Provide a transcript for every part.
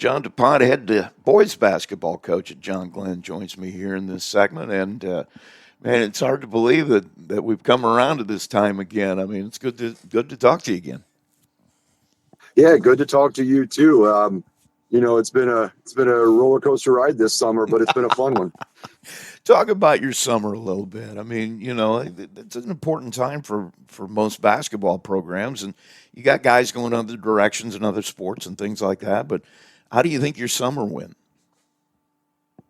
John DuPont, head boys basketball coach at John Glenn, joins me here in this segment. And man, it's hard to believe that we've come around to this time again. I mean, it's good to talk to you again. Yeah, good to talk to you too. It's been a roller coaster ride this summer, but it's been a fun one. Talk about your summer a little bit. I mean, it's an important time for most basketball programs, and you got guys going other directions in other sports and things like that. But how do you think your summer went?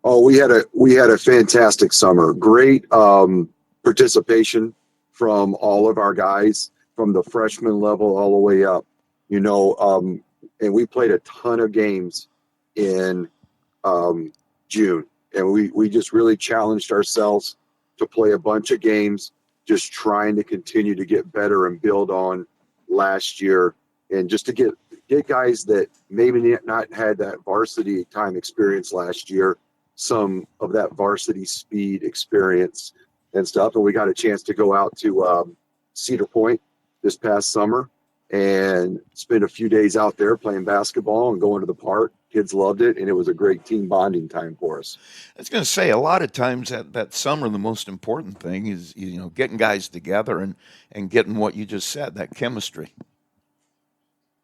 Oh, we had a fantastic summer. Great participation from all of our guys, from the freshman level all the way up. And we played a ton of games in June, and we just really challenged ourselves to play a bunch of games, just trying to continue to get better and build on last year, and just to get guys that maybe not had that varsity time experience last year, some of that varsity speed experience and stuff. And we got a chance to go out to Cedar Point this past summer and spend a few days out there playing basketball and going to the park. Kids loved it, and it was a great team bonding time for us. I was going to say, a lot of times that summer, the most important thing is getting guys together and getting what you just said, that chemistry.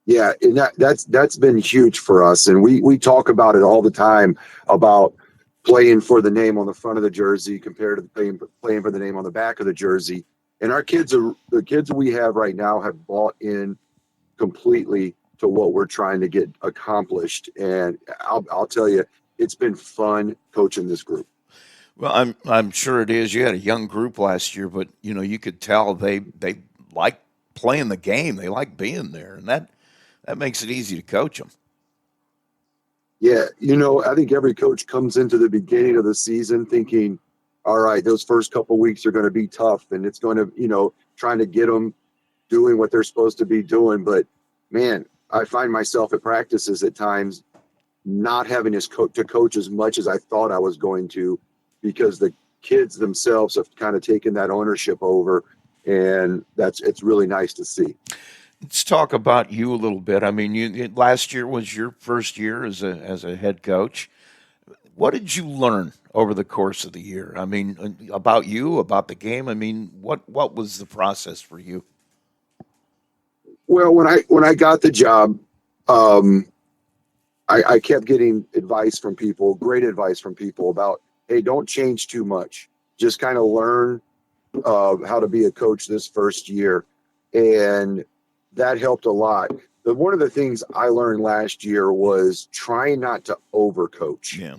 Yeah, and that's been huge for us, and we talk about it all the time about playing for the name on the front of the jersey compared to playing for the name on the back of the jersey. And the kids we have right now have bought in completely to what we're trying to get accomplished. And I'll tell you, it's been fun coaching this group. Well, I'm sure it is. You had a young group last year, but you could tell they like playing the game. They like being there, and that makes it easy to coach them. Yeah, I think every coach comes into the beginning of the season thinking, all right, those first couple of weeks are going to be tough, and it's going to, trying to get them doing what they're supposed to be doing. But man, I find myself at practices at times not having to coach as much as I thought I was going to, because the kids themselves have kind of taken that ownership over, and it's really nice to see. Let's talk about you a little bit. I mean, last year was your first year as a head coach. What did you learn over the course of the year? I mean, about you, about the game. I mean, what was the process for you? Well, when I got the job, I kept getting advice from people, great advice from people about, hey, don't change too much. Just kind of learn how to be a coach this first year, and that helped a lot. But one of the things I learned last year was trying not to overcoach. Yeah.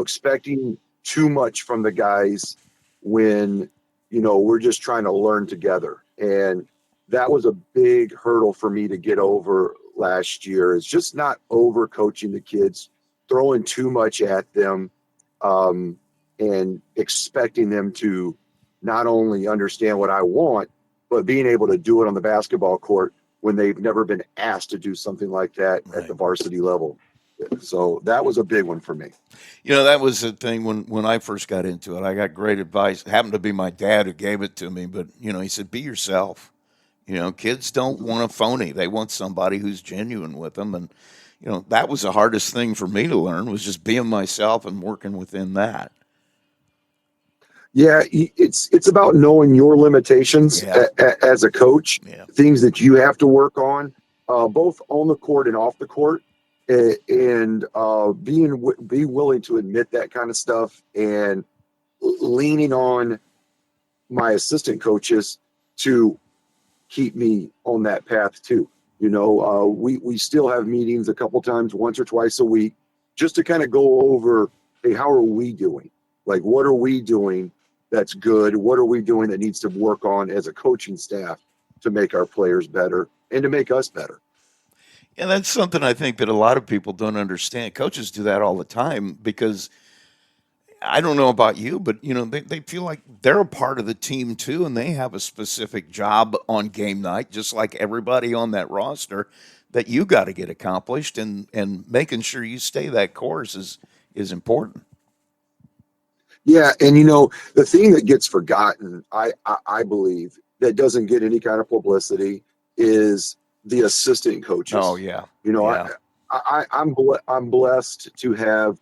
Expecting too much from the guys when, we're just trying to learn together. And that was a big hurdle for me to get over last year, is just not over coaching the kids, throwing too much at them, and expecting them to not only understand what I want, but being able to do it on the basketball court when they've never been asked to do something like that at the varsity level. So that was a big one for me. That was the thing when I first got into it. I got great advice. It happened to be my dad who gave it to me, but he said, be yourself. Kids don't want a phony. They want somebody who's genuine with them. And, that was the hardest thing for me to learn, was just being myself and working within that. Yeah, it's about knowing your limitations as a coach, things that you have to work on, both on the court and off the court, and be willing to admit that kind of stuff, and leaning on my assistant coaches to keep me on that path too. We still have meetings a couple times, once or twice a week, just to kind of go over, hey, how are we doing? Like, what are we doing that's good? What are we doing that needs to work on as a coaching staff to make our players better and to make us better? Yeah, that's something I think that a lot of people don't understand. Coaches do that all the time because I don't know about you, but they feel like they're a part of the team too, and they have a specific job on game night, just like everybody on that roster, that you got to get accomplished, and making sure you stay that course is important. Yeah, and the thing that gets forgotten, I believe, that doesn't get any kind of publicity is the assistant coaches. Oh yeah, You know, yeah. I'm blessed to have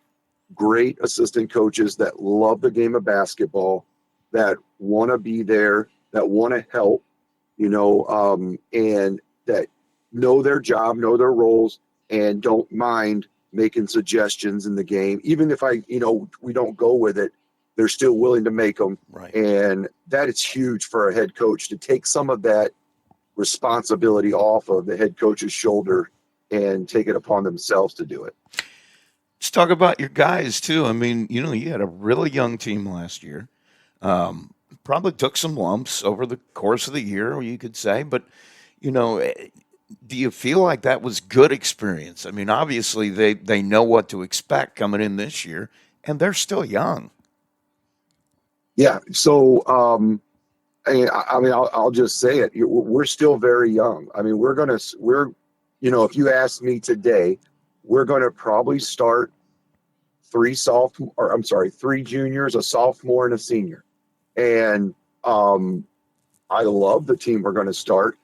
great assistant coaches that love the game of basketball, that want to be there, that want to help, and that know their job, know their roles, and don't mind making suggestions in the game. Even if we don't go with it, they're still willing to make them. Right. And that is huge for a head coach to take some of that responsibility off of the head coach's shoulder and take it upon themselves to do it. Let's talk about your guys too. I mean, you had a really young team last year. Probably took some lumps over the course of the year, you could say, but you know, eh, do you feel like that was good experience? I mean, obviously they know what to expect coming in this year, and they're still young. Yeah. So, I mean, I'll just say it. We're still very young. I mean, if you ask me today, we're going to probably start three juniors, a sophomore, and a senior. And I love the team we're going to start.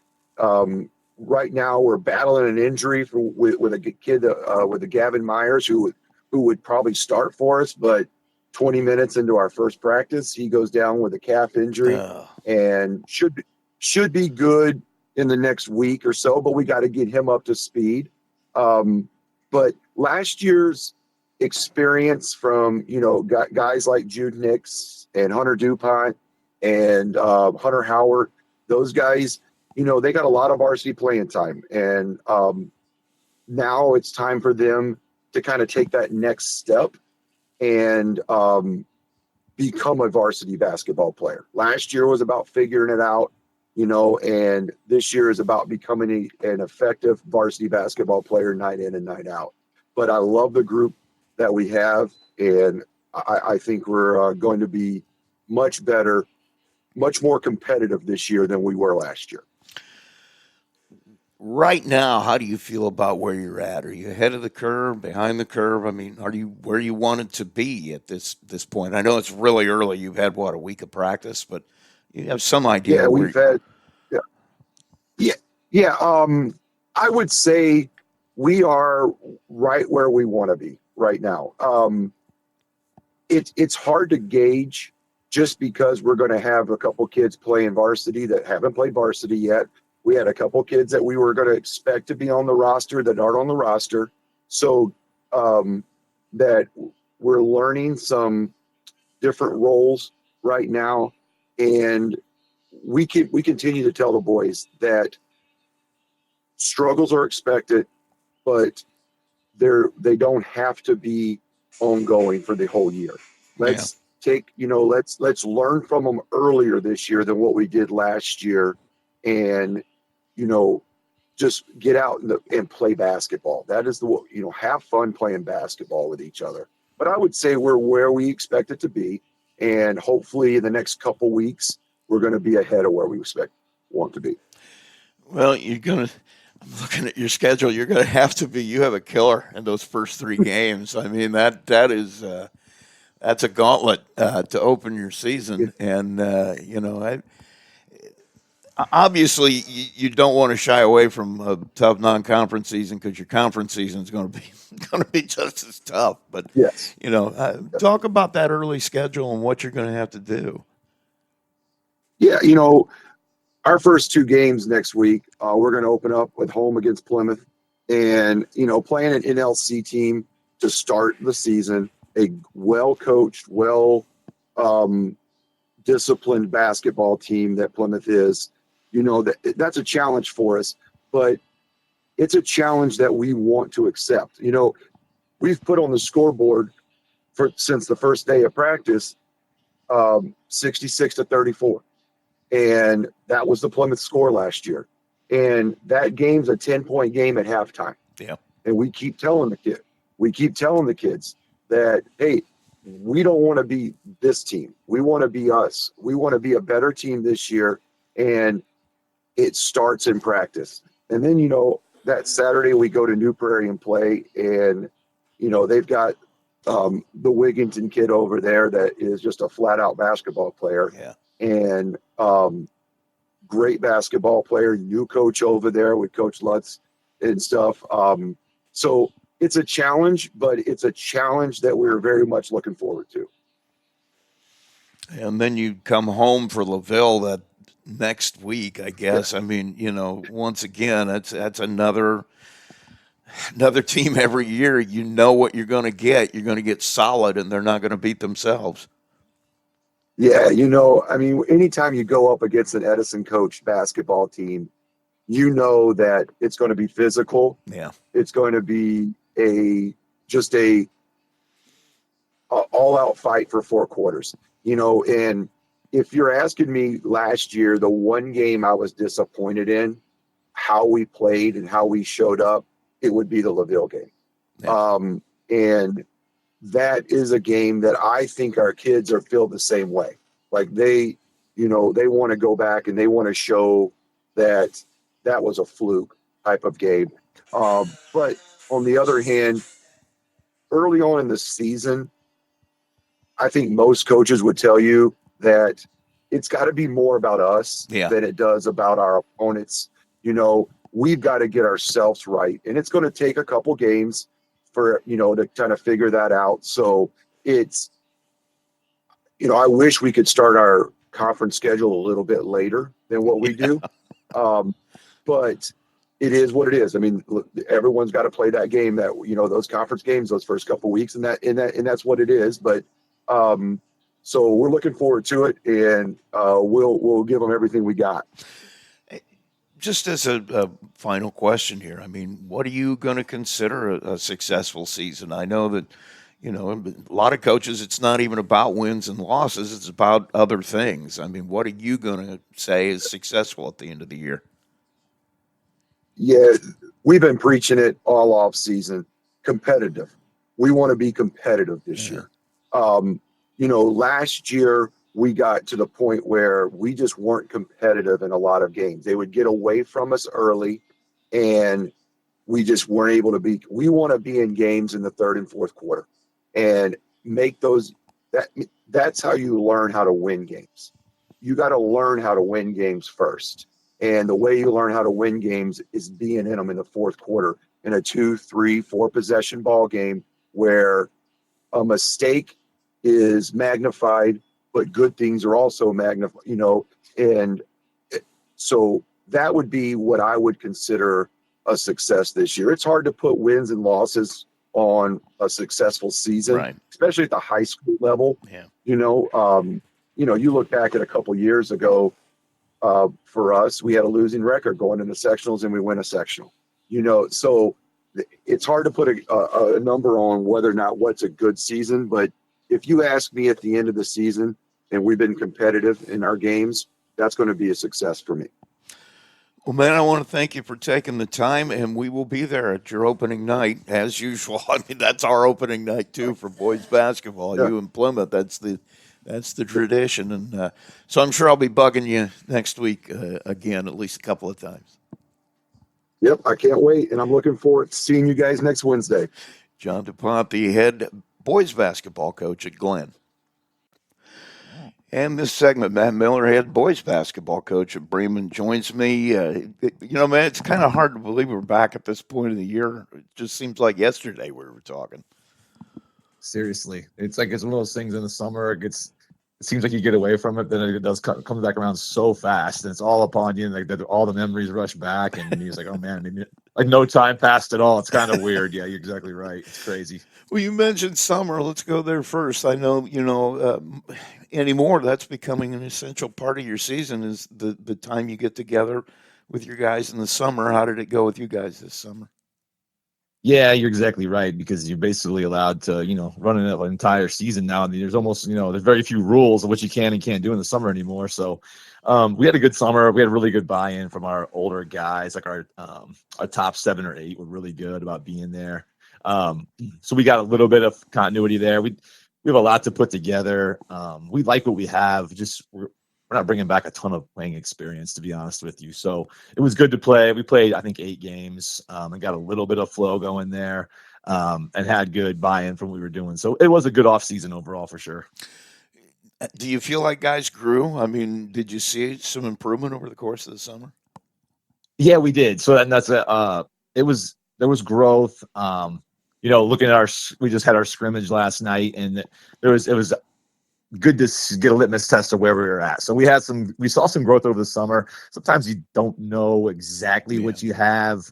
Right now, we're battling an injury with a kid with a Gavin Myers who would probably start for us, but 20 minutes into our first practice, he goes down with a calf injury Uh, and should be good in the next week or so. But we got to get him up to speed. But last year's experience from guys like Jude Nix and Hunter DuPont and Hunter Howard, those guys, they got a lot of varsity playing time, and now it's time for them to kind of take that next step and become a varsity basketball player. Last year was about figuring it out, and this year is about becoming an effective varsity basketball player night in and night out. But I love the group that we have, and I think we're going to be much better, much more competitive this year than we were last year. right now, how do you feel about where you're at? Are you ahead of the curve, behind the curve? I mean, are you where you wanted to be at this point? I know it's really early. You've had what, a week of practice, but you have some idea Yeah, where. we've had, yeah, yeah, yeah. I would say we are right where we want to be right now. It's hard to gauge just because we're going to have a couple kids playing varsity that haven't played varsity yet. We had a couple kids that we were going to expect to be on the roster that aren't on the roster. So that we're learning some different roles right now. And we continue to tell the boys that struggles are expected, but they don't have to be ongoing for the whole year. Yeah. Let's learn from them earlier this year than what we did last year, and just get out and play basketball. That is have fun playing basketball with each other. But I would say we're where we expect it to be, and hopefully in the next couple weeks we're going to be ahead of where we want to be. Well, I'm looking at your schedule. You're gonna have to be. You have a killer in those first three games. I mean, that's a gauntlet to open your season, and obviously you don't want to shy away from a tough non-conference season because your conference season is going to be going to be just as tough. But Yes. talk about that early schedule and what you're going to have to do. Yeah, our first two games next week, we're going to open up with home against Plymouth, and playing an NLC team to start the season, a well coached, disciplined basketball team that Plymouth is. That's a challenge for us, but it's a challenge that we want to accept. We've put on the scoreboard since the first day of practice 66-34. And that was the Plymouth score last year. And that game's a 10-point game at halftime. Yeah. And we keep telling the kids that, hey, we don't want to be this team. We want to be us. We want to be a better team this year. And it starts in practice. And then, that Saturday we go to New Prairie and play. And, they've got the Wigginton kid over there that is just a flat out basketball player. Yeah. And great basketball player, new coach over there with Coach Lutz and stuff. So it's a challenge, but it's a challenge that we're very much looking forward to. And then you come home for LaVille that next week, I Yeah. guess. I mean, once again, that's another team every year. You know what you're going to get. You're going to get solid, and they're not going to beat themselves. Yeah, I mean, anytime you go up against an Edison coached basketball team, you know that it's going to be physical. Yeah. It's going to be just a all out fight for 4 quarters. And if you're asking me last year, the one game I was disappointed in how we played and how we showed up, it would be the LaVille game. Yeah. And that is a game that I think our kids are feel the same way. Like they want to go back and they want to show that that was a fluke type of game. But on the other hand, early on in the season, I think most coaches would tell you that it's got to be more about us Yeah. than it does about our opponents. We've got to get ourselves right. And it's going to take a couple games for, to kind of figure that out. So it's, I wish we could start our conference schedule a little bit later than what we do. But it is what it is. I mean, look, everyone's got to play that game that, those conference games, those first couple weeks and that's what it is. But, so we're looking forward to it, and we'll give them everything we got. Just as a final question here, I mean, what are you going to consider a successful season? I know that, a lot of coaches, it's not even about wins and losses. It's about other things. I mean, what are you going to say is successful at the end of the year? Yeah, we've been preaching it all off season. Competitive. We want to be competitive this year. Last year we got to the point where we just weren't competitive in a lot of games. They would get away from us early, and we just weren't able to be. We want to be in games in the third and fourth quarter and make those. That's how you learn how to win games. You got to learn how to win games first. And the way you learn how to win games is being in them in the fourth quarter in a 2, 3, 4 possession ball game where a mistake is magnified, but good things are also magnified, and so that would be what I would consider a success this year. It's hard to put wins and losses on a successful season, Right. especially at the high school level. Yeah. You look back at a couple years ago, for us, we had a losing record going into sectionals and we win a sectional, so it's hard to put a number on whether or not what's a good season. But if you ask me at the end of the season and we've been competitive in our games, that's going to be a success for me. Well, man, I want to thank you for taking the time, and we will be there at your opening night as usual. I mean, that's our opening night too for boys basketball. Yeah. You in Plymouth, that's the tradition, and so I'm sure I'll be bugging you next week again, at least a couple of times. Yep, I can't wait, and I'm looking forward to seeing you guys next Wednesday. John DuPont, the head boys basketball coach at Glenn. And this segment, Matt Miller, head boys basketball coach at Bremen, joins me. Man, it's kind of hard to believe we're back at this point of the year. It just seems like yesterday we were talking. Seriously, it's like it's one of those things in the summer. It seems like you get away from it, then it does come back around so fast, and it's all upon you. And all the memories rush back, and you're like, oh man, like no time passed at all. It's kind of weird. Yeah, you're exactly right. It's crazy. Well, you mentioned summer. Let's go there first. I know, anymore that's becoming an essential part of your season is the time you get together with your guys in the summer. How did it go with you guys this summer? Yeah, you're exactly right, because you're basically allowed to, run an entire season now. And there's almost, there's very few rules of what you can and can't do in the summer anymore. So we had a good summer. We had really good buy-in from our older guys, like our top 7 or 8 were really good about being there. So we got a little bit of continuity there. We have a lot to put together. We like what we have. We're not bringing back a ton of playing experience, to be honest with you. So it was good to play. We played, I think, 8 games and got a little bit of flow going there and had good buy-in from what we were doing. So it was a good off-season overall for sure. Do you feel like guys grew? I mean, did you see some improvement over the course of the summer? Yeah, we did. So there was growth. looking at we just had our scrimmage last night, and it was good to get a litmus test of where we were at. So we saw some growth over the summer. Sometimes you don't know exactly what you have.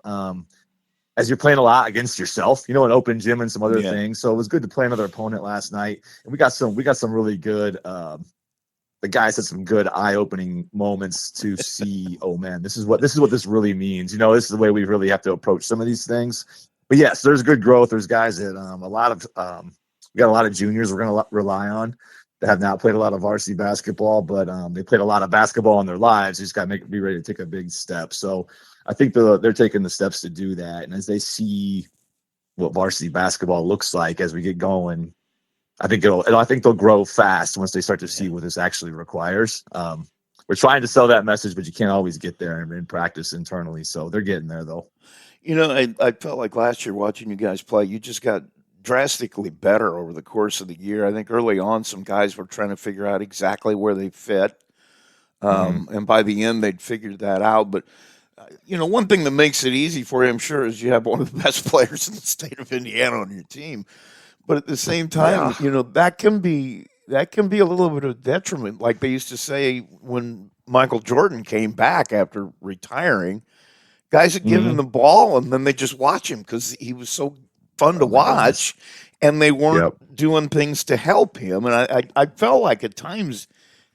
As you're playing a lot against yourself, an open gym and some other things. So it was good to play another opponent last night. And we got some really good, the guys had some good eye-opening moments to see, oh man, this is what this really means. This is the way we really have to approach some of these things. But yes, there's good growth. There's guys that we got a lot of juniors we're going to rely on that have not played a lot of varsity basketball, but they played a lot of basketball in their lives. They just got to be ready to take a big step. So I think they're taking the steps to do that. And as they see what varsity basketball looks like as we get going, I think they'll grow fast once they start to see what this actually requires. We're trying to sell that message, but you can't always get there in practice internally. So they're getting there though. I felt like last year watching you guys play, you just got drastically better over the course of the year. I think early on, some guys were trying to figure out exactly where they fit. And by the end, they'd figured that out. But, one thing that makes it easy for you, I'm sure, is you have one of the best players in the state of Indiana on your team. But at the same time, that can be a little bit of detriment. Like they used to say when Michael Jordan came back after retiring, guys would give him the ball and then they just watch him because he was so fun to watch, and they weren't doing things to help him. And I felt like at times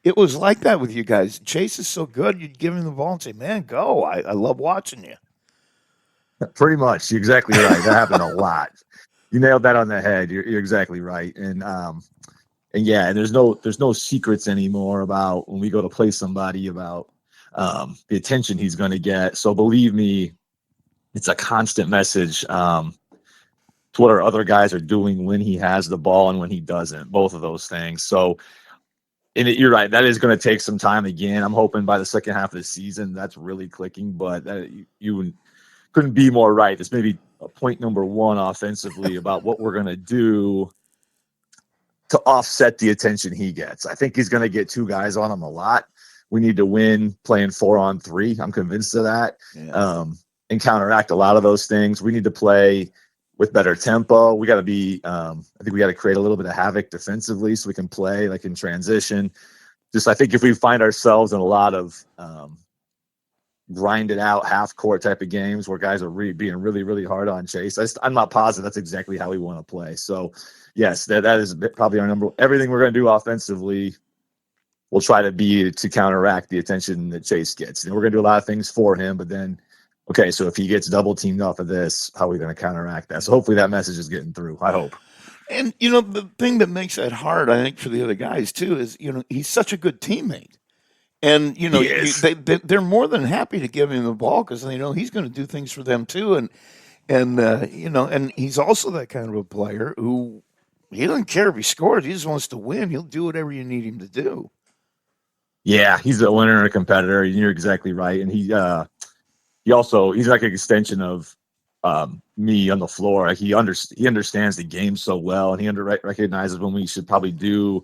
it was like that with you guys. Chase is so good, you'd give him the ball and say, man, go. I love watching you. Pretty much. You're exactly right. That happened a lot. You nailed that on the head. You're exactly right. And there's no secrets anymore about when we go to play somebody about the attention he's going to get. So believe me, it's a constant message to what our other guys are doing when he has the ball and when he doesn't, both of those things. So you're right. That is going to take some time again. I'm hoping by the second half of the season, that's really clicking, but you couldn't be more right. This may be point number one offensively about what we're going to do to offset the attention he gets. I think he's going to get two guys on him a lot. We need to win playing 4-on-3. I'm convinced of that. And counteract a lot of those things. We need to play with better tempo. We got to be, I think we got to create a little bit of havoc defensively so we can play like in transition. I think if we find ourselves in a lot of grinded out half court type of games where guys are being really, really hard on Chase, I'm not positive that's exactly how we want to play. So yes, that is probably our number. Everything we're going to do offensively, we'll try to be to counteract the attention that Chase gets. And we're going to do a lot of things for him, but then, okay, so if he gets double teamed off of this, how are we going to counteract that? So hopefully that message is getting through. I hope. And, the thing that makes that hard, I think, for the other guys, too, is, he's such a good teammate. And, they're more than happy to give him the ball because they know he's going to do things for them, too. And he's also that kind of a player who he doesn't care if he scores. He just wants to win. He'll do whatever you need him to do. Yeah, he's a winner and a competitor. You're exactly right. And he's like an extension of me on the floor. He understands the game so well, and he recognizes when we should probably do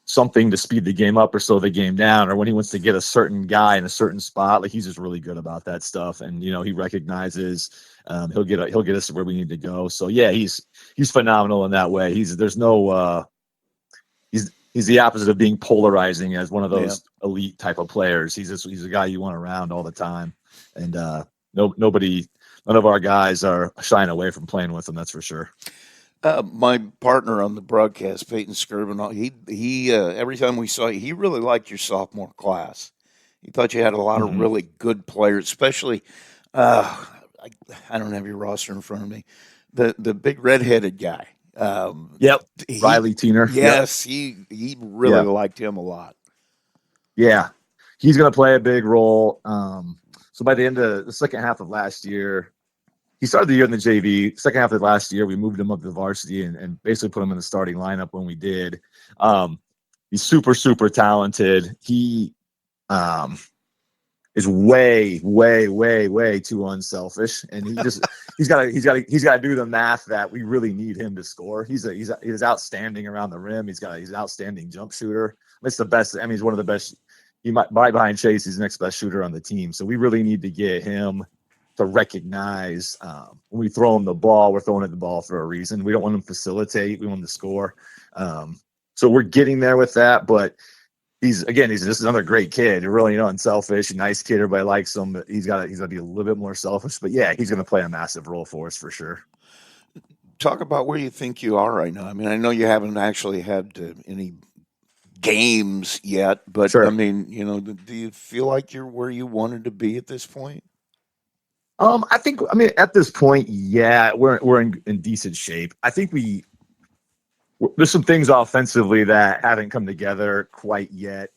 something to speed the game up or slow the game down, or when he wants to get a certain guy in a certain spot. Like he's just really good about that stuff, and he recognizes he'll get us to where we need to go. So yeah, he's phenomenal in that way. He's the opposite of being polarizing as one of those elite type of players. He's a guy you want around all the time, and none of our guys are shying away from playing with him. That's for sure. My partner on the broadcast, Peyton Skirvin, he every time we saw you, he really liked your sophomore class. He thought you had a lot of really good players, especially I don't have your roster in front of me. The big redheaded guy. Riley Teener. Yes, he really liked him a lot. Yeah, he's going to play a big role. So by the end of the second half of last year, he started the year in the JV. Second half of last year, we moved him up to the varsity and basically put him in the starting lineup when we did. He's super, super talented. He is way, way, way, way too unselfish, and he's got to do the math that we really need him to score. He's outstanding around the rim. He's an outstanding jump shooter. It's the best. I mean, he's one of the best. He might behind Chase. He's the next best shooter on the team. So we really need to get him to recognize when we throw them the ball, we're throwing it the ball for a reason. We don't want them to facilitate. We want them to score. So we're getting there with that. But he's just another great kid. Really, unselfish, nice kid. Everybody likes him. But he's got to be a little bit more selfish. But yeah, he's going to play a massive role for us for sure. Talk about where you think you are right now. I mean, I know you haven't actually had any games yet, but Sure. I mean, do you feel like you're where you wanted to be at this point? I think at this point, yeah, we're in decent shape. I think there's some things offensively that haven't come together quite yet.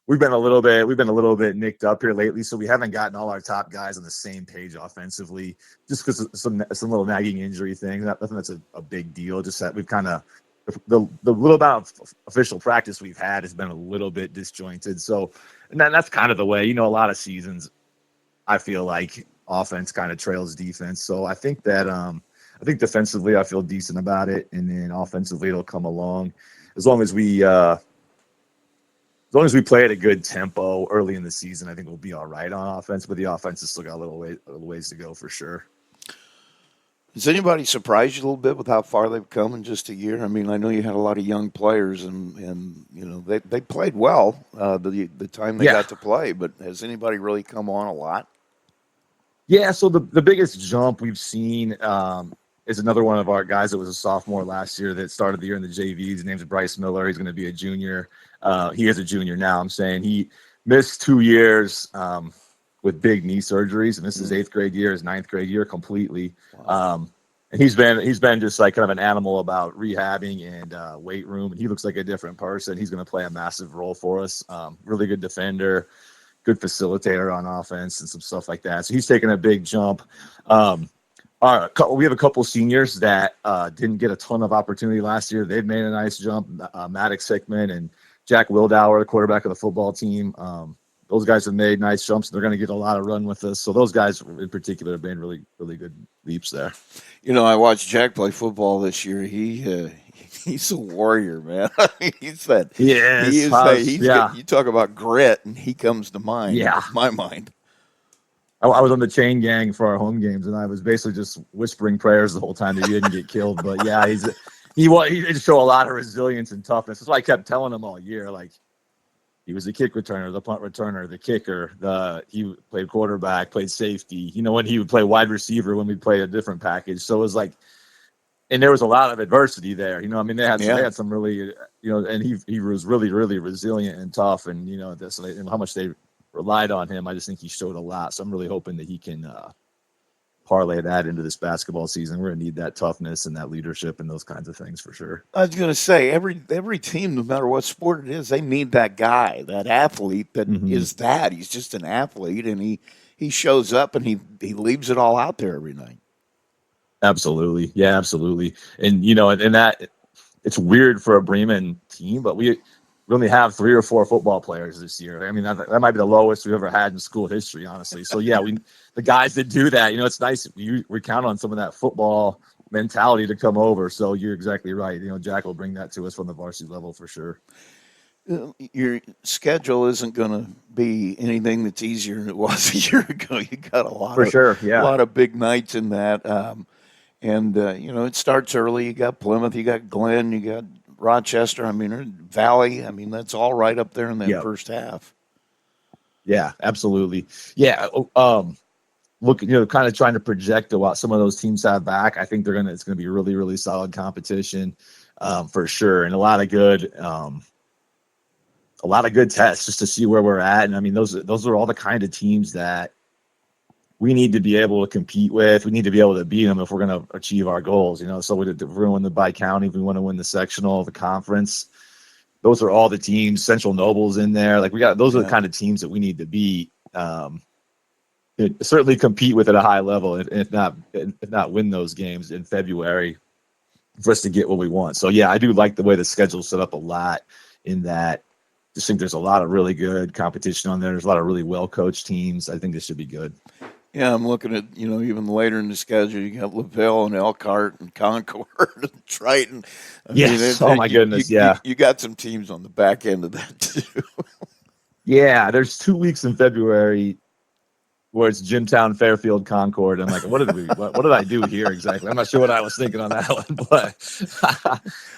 We've been a little bit nicked up here lately, so we haven't gotten all our top guys on the same page offensively, just because of some little nagging injury thing. Nothing that's a big deal. Just that we've kind of the little amount of official practice we've had has been a little bit disjointed. So, and that's kind of the way. A lot of seasons, I feel like offense kind of trails defense. So I think that I think defensively I feel decent about it, and then offensively it'll come along as long as we play at a good tempo early in the season. I think we'll be all right on offense, but the offense has still got a little ways to go for sure. Has anybody surprised you a little bit with how far they've come in just a year? I mean, I know you had a lot of young players, and they played well the time they got to play. But has anybody really come on a lot? Yeah. So the biggest jump we've seen is another one of our guys that was a sophomore last year that started the year in the JV. His name's Bryce Miller. He's going to be a junior. He is a junior now. I'm saying he missed 2 years with big knee surgeries, and this is 8th grade year, his 9th grade year completely. Wow. And he's been just like kind of an animal about rehabbing and weight room, and he looks like a different person. He's going to play a massive role for us. Really good defender, good facilitator on offense, and some stuff like that. So he's taking a big jump. We have a couple seniors that didn't get a ton of opportunity last year. They've made a nice jump. Maddox Hickman and Jack Wildauer, the quarterback of the football team. Those guys have made nice jumps. They're going to get a lot of run with us. So those guys in particular have made really, really good leaps there. I watched Jack play football this year. He's a warrior, man. You talk about grit, and he comes to mind. Yeah, in my mind. I was on the chain gang for our home games, and I was basically just whispering prayers the whole time that he didn't get killed. But yeah, he did show a lot of resilience and toughness. That's why I kept telling him all year, like, he was the kick returner, the punt returner, the kicker. He played quarterback, played safety. When he would play wide receiver when we played a different package. So it was like, and there was a lot of adversity there. They had some really, and he was really, really resilient and tough. And and how much they relied on him. I just think he showed a lot. So I'm really hoping that he can parlay that into this basketball season. We're going to need that toughness and that leadership and those kinds of things for sure. I was going to say, every team, no matter what sport it is, they need that guy, that athlete that is that. He's just an athlete, and he shows up and he leaves it all out there every night. Absolutely. Yeah, absolutely. And, and that it's weird for a Bremen team, but we only have 3 or 4 football players this year. I mean, that might be the lowest we've ever had in school history, honestly. So yeah, the guys that do that, it's nice. We count on some of that football mentality to come over. So you're exactly right. Jack will bring that to us from the varsity level for sure. Your schedule isn't going to be anything that's easier than it was a year ago. You got a lot a lot of big nights in that. It starts early. You got Plymouth, you got Glenn, you got Rochester. Valley. That's all right up there in that first half. Yeah, absolutely. Yeah. Look, kind of trying to project what some of those teams have back. I think it's going to be really, really solid competition for sure. And a lot of good tests just to see where we're at. And those are all the kind of teams that we need to be able to compete with. We need to be able to beat them if we're going to achieve our goals, So if we're going to win the bi-county, if we want to win the sectional, the conference, those are all the teams. Central Noble's in there. Those are the kind of teams that we need to beat. Certainly compete with at a high level, if not win those games in February for us to get what we want. So yeah, I do like the way the schedule's set up a lot in that. Just think there's a lot of really good competition on there. There's a lot of really well-coached teams. I think this should be good. Yeah, I'm looking at, even later in the schedule, you got LaVille and Elkhart and Concord and Triton. My goodness, You got some teams on the back end of that, too. Yeah, there's 2 weeks in February where it's Jimtown, Fairfield, Concord. I'm like, what did I do here exactly? I'm not sure what I was thinking on that one,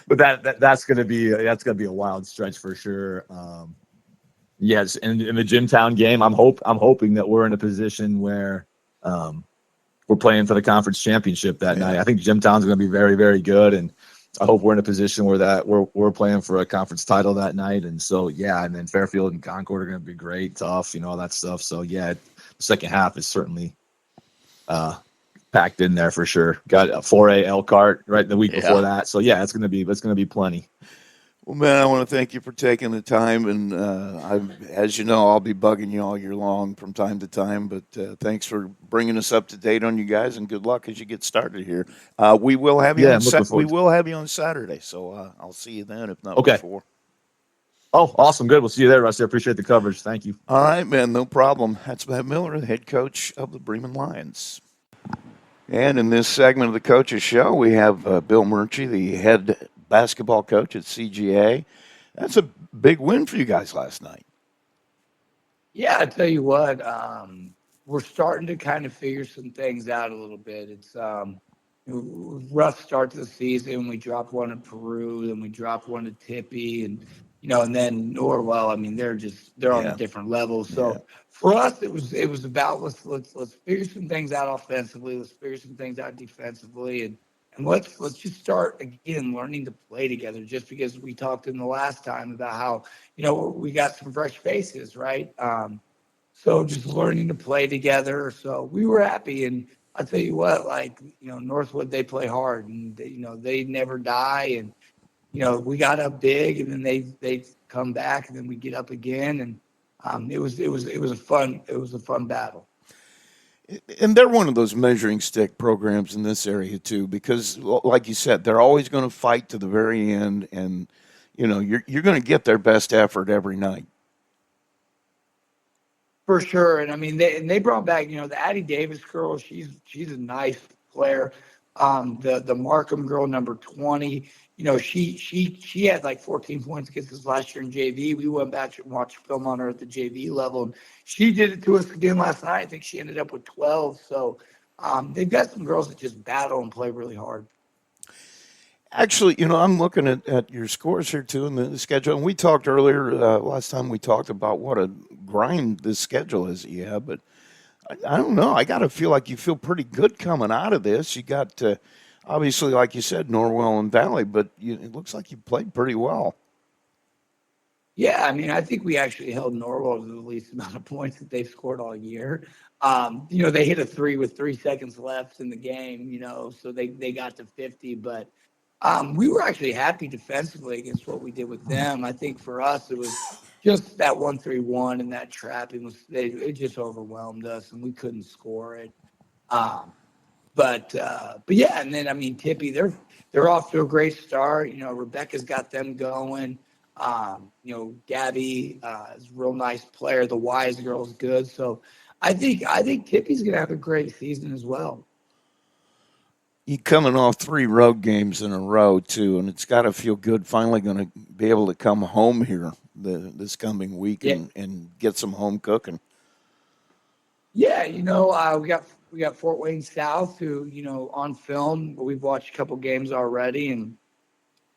but that's gonna be a wild stretch for sure. Yes, and in the Jimtown game, I'm hoping that we're in a position where we're playing for the conference championship that night. I think Jimtown's going to be very, very good, and I hope we're in a position where we're playing for a conference title that night. And so, and then Fairfield and Concord are going to be great, tough, all that stuff. So, the second half is certainly packed in there for sure. Got a 4A Elkhart right the week before that. So, it's going to be plenty. Well, man, I want to thank you for taking the time, and as you know, I'll be bugging you all year long from time to time. But thanks for bringing us up to date on you guys, and good luck as you get started here. We will have you. We will have you on Saturday, so I'll see you then, if not before. Oh, awesome, good. We'll see you there, Rusty. I appreciate the coverage. Thank you. All right, man, no problem. That's Matt Miller, the head coach of the Bremen Lions. And in this segment of the Coaches Show, we have Bill Murchie, the head basketball coach at CGA. That's a big win for you guys last night. Yeah, I tell you what, we're starting to kind of figure some things out a little bit. It's rough start to the season. We dropped one to Peru, then we dropped one to Tippy, and and then Norwell. I mean, they're on a different level. So for us, it was about let's figure some things out offensively. Let's figure some things out defensively, and let's just start again learning to play together. Just because we talked in the last time about how we got some fresh faces, right? So just learning to play together. So we were happy, and I'll tell you what, Northwood, they play hard, and they never die, and we got up big, and then they come back, and then we get up again, and it was a fun battle. And they're one of those measuring stick programs in this area too, because like you said, they're always going to fight to the very end, and you're going to get their best effort every night. For sure, and I mean they brought back the Addie Davis girl. She's a nice player. The Markham girl, number 20. She had like 14 points against us last year in JV. We went back and watched film on her at the JV level, and she did it to us again last night. I think she ended up with 12. So they've got some girls that just battle and play really hard. Actually, I'm looking at your scores here too in the schedule, and we talked earlier last time we talked about what a grind this schedule is. Yeah, but I don't know. I got to feel like you feel pretty good coming out of this. You got obviously, like you said, Norwell and Valley, but it looks like you played pretty well. Yeah, I mean, I think we actually held Norwell to the least amount of points that they've scored all year. They hit a 3 with 3 seconds left in the game, so they got to 50. But we were actually happy defensively against what we did with them. I think for us, it was just that 1-3-1 and that trapping it just overwhelmed us, and we couldn't score it. But yeah, and then I mean Tippy, they're off to a great start. Rebecca's got them going. Gabby is a real nice player. The Wise girl's good. So I think Tippy's gonna have a great season as well. You coming off 3 road games in a row too, and it's got to feel good. Finally, going to be able to come home here this coming week and get some home cooking. Yeah, we got Fort Wayne South, who on film we've watched a couple games already, and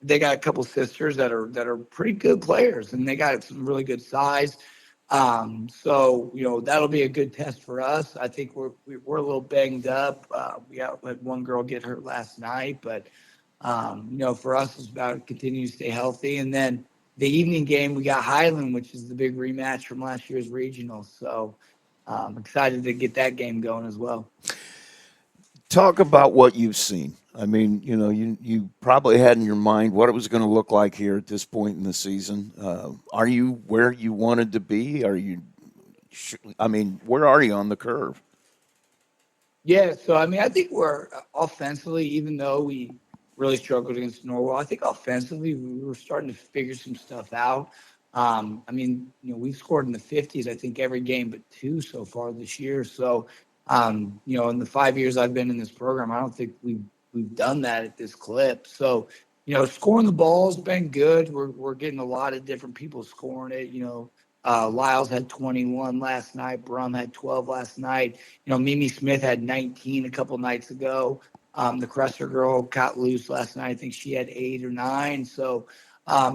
they got a couple sisters that are pretty good players, and they got some really good size. So that'll be a good test for us. I think we're a little banged up. We had one girl get hurt last night, but for us it's about continuing to stay healthy. And then the evening game we got Highland, which is the big rematch from last year's regional. So I'm excited to get that game going as well. Talk about what you've seen. I mean, you probably had in your mind what it was going to look like here at this point in the season. Are you where you wanted to be? Where are you on the curve? Yeah, so I mean, I think we're offensively, even though we really struggled against Norwell, I think offensively we were starting to figure some stuff out. We've scored in the 50s, I think, every game but 2 so far this year. So, in the 5 years I've been in this program, I don't think we've done that at this clip. So, scoring the ball has been good. We're getting a lot of different people scoring it. Lyles had 21 last night. Brum had 12 last night. Mimi Smith had 19 a couple nights ago. The Cresser girl got loose last night. I think she had 8 or 9. So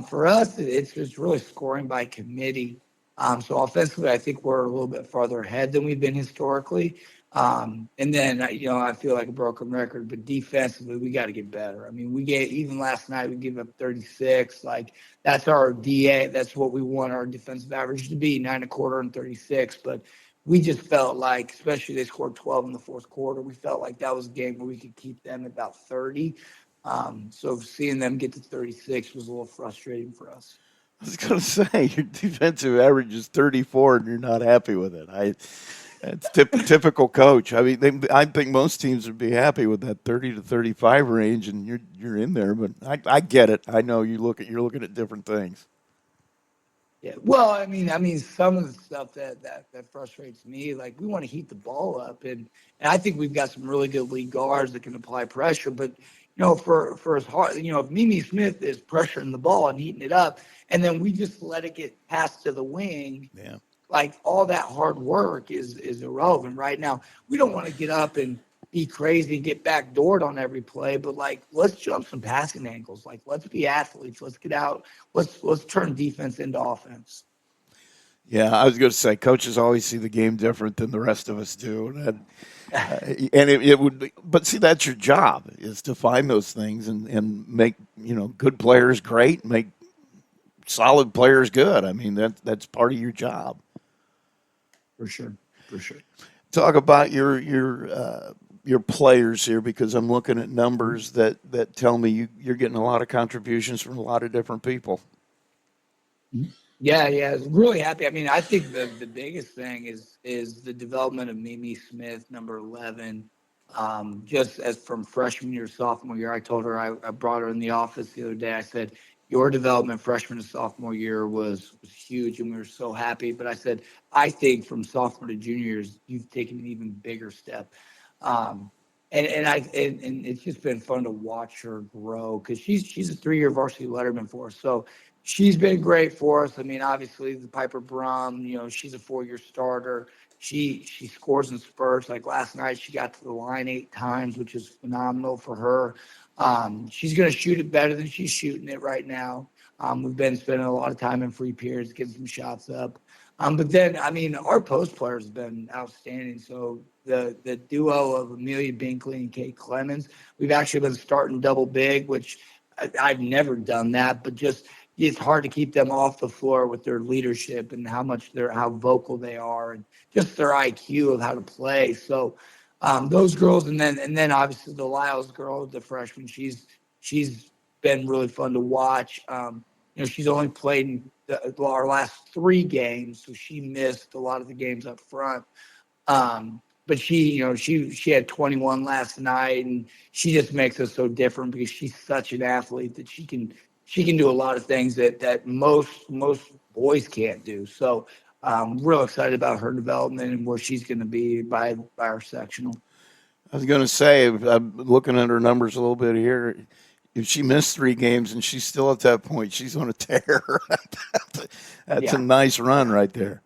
for us, it's really scoring by committee. So offensively, I think we're a little bit farther ahead than we've been historically. And then, I feel like a broken record, but defensively, we got to get better. I mean, even last night, we gave up 36. Like, that's our DA. That's what we want our defensive average to be, 9.25 and 36. But we just felt like, especially they scored 12 in the fourth quarter, we felt like that was a game where we could keep them at about 30. So seeing them get to 36 was a little frustrating for us. I was going to say your defensive average is 34, and you're not happy with it. It's typical coach. I mean, I think most teams would be happy with that 30 to 35 range, and you're in there. But I get it. I know you're looking at different things. Yeah. Well, I mean, some of the stuff that frustrates me, like we want to heat the ball up, and I think we've got some really good lead guards that can apply pressure. But for as hard, if Mimi Smith is pressuring the ball and heating it up, and then we just let it get passed to the wing, Yeah. like all that hard work is irrelevant right now. We don't want to get up and be crazy and get backdoored on every play, but like let's jump some passing angles. Like let's be athletes. Let's get out. Let's turn defense into offense. Yeah, I was going to say, coaches always see the game different than the rest of us do, and it would be, but see, that's your job is to find those things and make good players great, make solid players good. I mean that's part of your job. For sure. Talk about your players here because I'm looking at numbers that tell me you're getting a lot of contributions from a lot of different people. Yeah, really happy. I mean, I think the biggest thing is the development of Mimi Smith, number 11. Just as from freshman year, sophomore year, I told her I brought her in the office the other day. I said, your development freshman to sophomore year was huge, and we were so happy. But I said, I think from sophomore to junior years, you've taken an even bigger step. And it's just been fun to watch her grow because she's a 3-year varsity letterman for us. So she's been great for us. I mean, obviously the Piper Brum, she's a 4-year starter. She scores in spurts. Like last night, she got to the line 8 times, which is phenomenal for her. She's going to shoot it better than she's shooting it right now. We've been spending a lot of time in free periods, getting some shots up. But then, I mean, our post players have been outstanding. So the duo of Amelia Binkley and Kate Clemens, we've actually been starting double big, which I've never done that, but just it's hard to keep them off the floor with their leadership and how vocal they are and just their IQ of how to play. So those girls, and then obviously the Lyles girl, the freshman, she's been really fun to watch. She's only played our last 3 games, so she missed a lot of the games up front. But she had 21 last night, and she just makes us so different because she's such an athlete that she can do a lot of things that most boys can't do. So real excited about her development and where she's going to be by our sectional. I was going to say, I'm looking at her numbers a little bit here. If she missed 3 games and she's still at that point, she's on a tear. That's a nice run right there.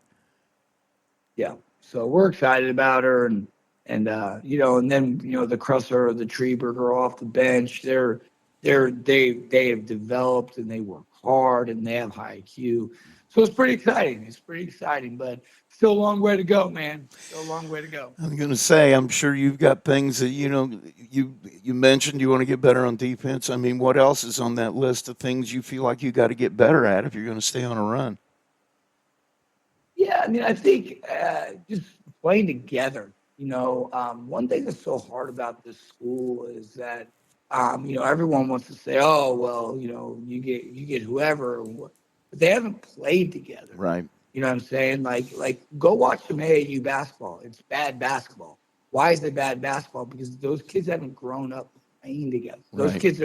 Yeah. So we're excited about her, and then the Crusser, the Treberger off the bench. They have developed and they work hard and they have high IQ. So it's pretty exciting. But still a long way to go, man. Still a long way to go. I'm going to say, I'm sure you've got things that you mentioned you want to get better on defense. I mean, what else is on that list of things you feel like you got to get better at if you're going to stay on a run? Yeah, I mean, I think just playing together. One thing that's so hard about this school is that everyone wants to say, "Oh, well, you get whoever," but they haven't played together. Right. You know what I'm saying? Like go watch some AAU basketball. It's bad basketball. Why is it bad basketball? Because those kids haven't grown up playing together. Those Right. kids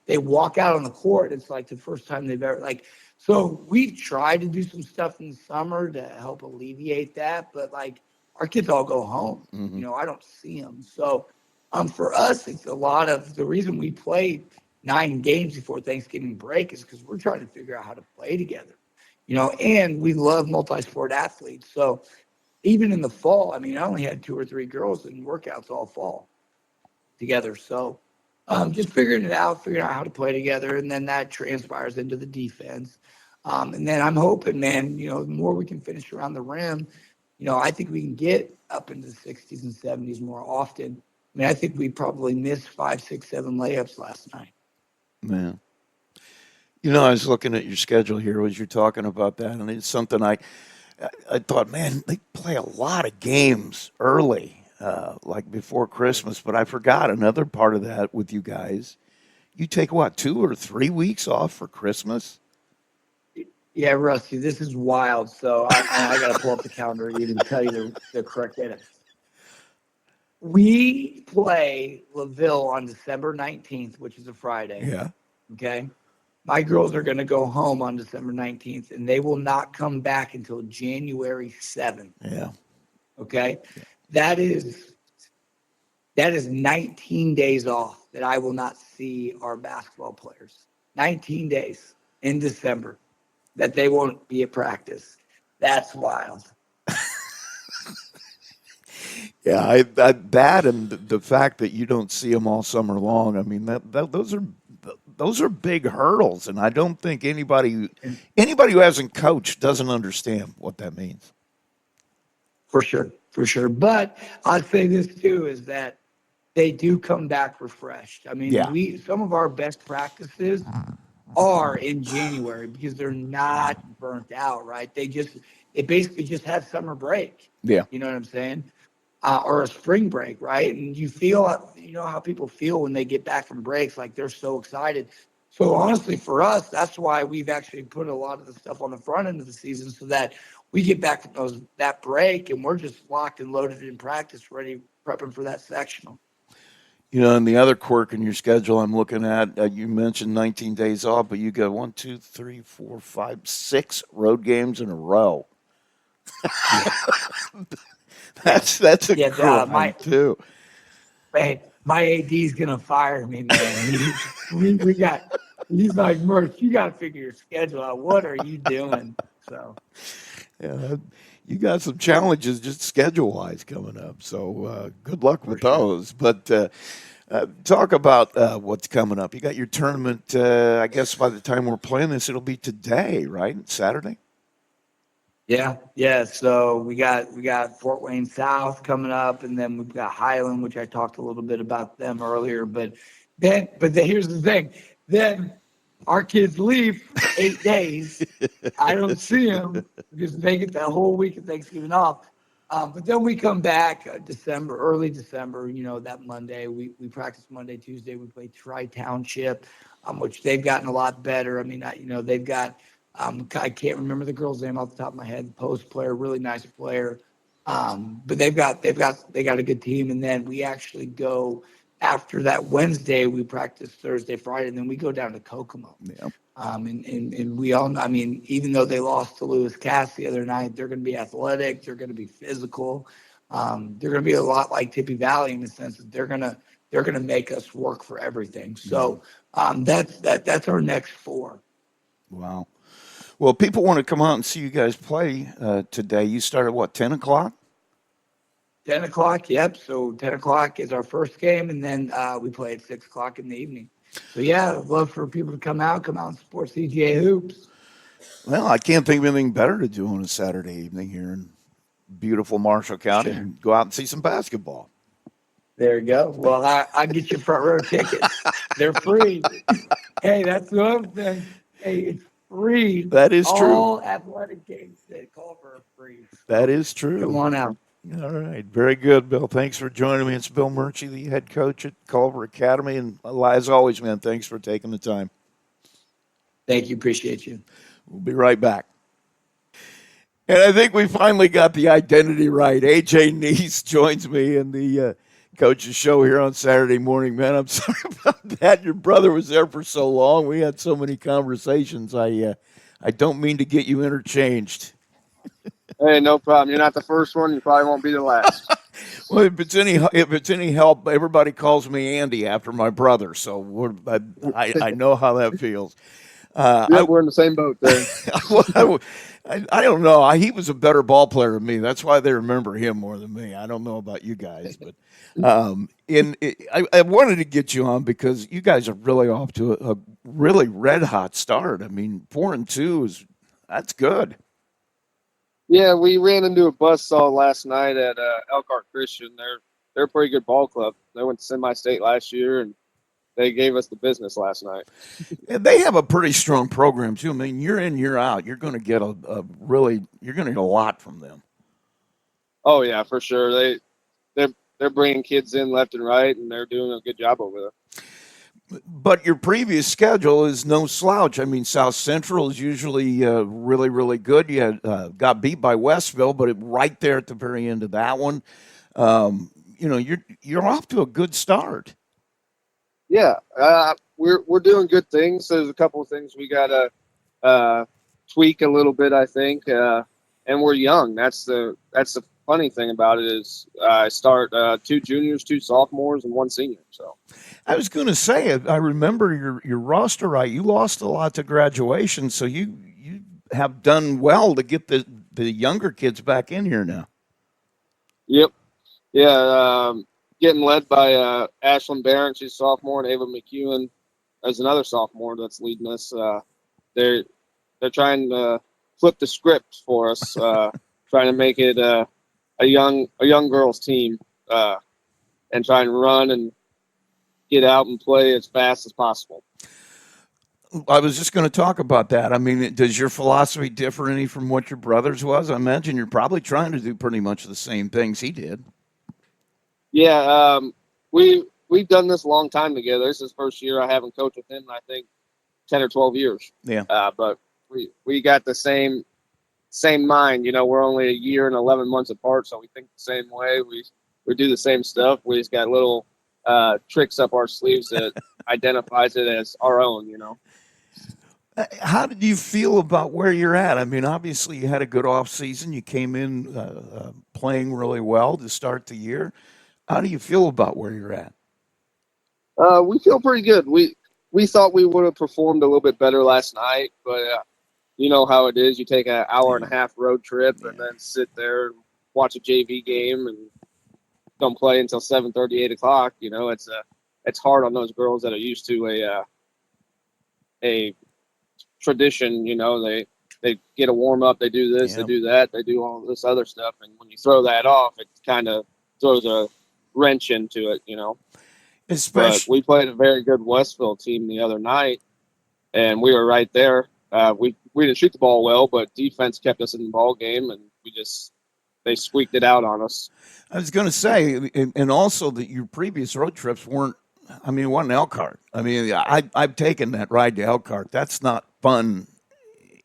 they walk out on the court. It's like the first time they've ever So we've tried to do some stuff in the summer to help alleviate that, but our kids all go home. Mhm. I don't see them. So for us, it's a lot of the reason we played 9 games before Thanksgiving break is because we're trying to figure out how to play together. and we love multi-sport athletes. So even in the fall, I mean, I only had 2 or 3 girls in workouts all fall together. So just figuring out how to play together, and then that transpires into the defense. And then I'm hoping, man, the more we can finish around the rim, I think we can get up into the 60s and 70s more often. I mean, I think we probably missed 5, 6, 7 layups last night. Man. I was looking at your schedule here as you're talking about that, and it's something I thought, man, they play a lot of games early, like before Christmas, but I forgot another part of that with you guys. You take, what, 2 or 3 weeks off for Christmas? Yeah, Rusty, this is wild. So I got to pull up the calendar and even tell you the correct data. We play LaVille on December 19th, which is a Friday. Yeah. Okay. My girls are going to go home on December 19th, and they will not come back until January 7th. Yeah. Okay. That is 19 days off that I will not see our basketball players. 19 days in December that they won't be at practice. That's wild. Yeah, that and the fact that you don't see them all summer long. I mean, those are big hurdles, and I don't think anybody who hasn't coached doesn't understand what that means. For sure. But I'd say this too is that they do come back refreshed. I mean, Yeah. some of our best practices are in January because they're not burnt out, right? It basically just had summer break. Yeah. You know what I'm saying? Or a spring break, right? And you feel, how people feel when they get back from breaks, like they're so excited. So honestly, for us, that's why we've actually put a lot of the stuff on the front end of the season so that we get back from that break and we're just locked and loaded in practice, ready, prepping for that sectional. And the other quirk in your schedule I'm looking at, you mentioned 19 days off, but you got 1, 2, 3, 4, 5, 6 road games in a row. That's a grind too. Man, my AD's gonna fire me, man. He's like, Merch, you gotta figure your schedule out. What are you doing? So yeah, you got some challenges just schedule wise coming up. So good luck with those. But talk about what's coming up. You got your tournament. I guess by the time we're playing this, it'll be today, right? Saturday. Yeah. So we got Fort Wayne South coming up, and then we've got Highland, which I talked a little bit about them earlier. But here's the thing. Then our kids leave for 8 days. I don't see them because they get that whole week of Thanksgiving off. But then we come back early December, that Monday. We practice Monday, Tuesday. We play Tri-Township, which they've gotten a lot better. I mean, they've got I can't remember the girl's name off the top of my head. Post player, really nice player. But they got a good team. And then we actually go after that Wednesday. We practice Thursday, Friday, and then we go down to Kokomo. Yeah. And we all, I mean, even though they lost to Lewis Cass the other night, they're going to be athletic. They're going to be physical. They're going to be a lot like Tippy Valley in the sense that they're going to make us work for everything. So that's our next 4. Wow. Well, people want to come out and see you guys play today. You start at what, 10 o'clock? 10 o'clock, yep. So 10 o'clock is our first game, and then we play at 6 o'clock in the evening. So, yeah, I'd love for people to come out and support CGA Hoops. Well, I can't think of anything better to do on a Saturday evening here in beautiful Marshall County and go out and see some basketball. There you go. Well, I get you front row tickets. They're free. Hey, that's the other thing. Hey, it's free. That is true. All athletic games at Culver are free. That is true. Come on out. All right. Very good, Bill. Thanks for joining me. It's Bill Murchie, the head coach at Culver Academy. And as always, man, thanks for taking the time. Thank you. Appreciate you. We'll be right back. And I think we finally got the identity right. AJ Neese joins me in the coach's show here on Saturday morning. Man, I'm sorry about that. Your brother was there for so long. We had so many conversations. I don't mean to get you interchanged. Hey, no problem. You're not the first one. You probably won't be the last. Well, if it's any help, everybody calls me Andy after my brother, so I know how that feels. Yeah, we're in the same boat there. I don't know. He was a better ball player than me. That's why they remember him more than me. I don't know about you guys, but I wanted to get you on because you guys are really off to a really red hot start. I mean, 4-2 is that's good. Yeah, we ran into a buzzsaw last night at Elkhart Christian. They're a pretty good ball club. They went to semi-state last year, and they gave us the business last night. And they have a pretty strong program too. I mean, year in year out, you're going to get you're going to get a lot from them. Oh yeah, for sure. They're bringing kids in left and right, and they're doing a good job over there. But your previous schedule is no slouch. I mean, South Central is usually really, really good. You had, got beat by Westville, but right there at the very end of that one, you're off to a good start. Yeah, we're doing good things. There's a couple of things we gotta tweak a little bit, I think, and we're young. That's the funny thing about it is I start 2 juniors, 2 sophomores, and 1 senior. So I was going to say, I remember your roster right. You lost a lot to graduation, so you have done well to get the younger kids back in here now. yep, yeah. Getting led by Ashlyn Barron, she's a sophomore, and Ava McEwen is another sophomore that's leading us. They're trying to flip the script for us, trying to make it a young girls team, and try and run and get out and play as fast as possible. I was just going to talk about that. I mean, does your philosophy differ any from what your brother's was? I imagine you're probably trying to do pretty much the same things he did. Yeah, we've done this a long time together. This is the first year I haven't coached with him in, I think, 10 or 12 years. Yeah. But we got the same mind. You know, we're only a year and 11 months apart, so we think the same way. We do the same stuff. We just got little tricks up our sleeves that identifies it as our own, you know. How did you feel about where you're at? I mean, obviously you had a good off season. You came in playing really well to start the year. How do you feel about where you're at? We feel pretty good. We thought we would have performed a little bit better last night, but you know how it is. You take an hour and a half road trip and then sit there and watch a JV game and don't play until 7:30, 8 o'clock. You know, it's hard on those girls that are used to a tradition. You know, they get a warm up, they do this, they do that, they do all this other stuff, and when you throw that off, it kind of throws a wrench into it. You know. But we played a very good Westville team the other night, and we were right there. We didn't shoot the ball well, but defense kept us in the ball game, and they squeaked it out on us. I was going to say, and also that your previous road trips weren't. I mean, it wasn't Elkhart. I mean, I've taken that ride to Elkhart. That's not fun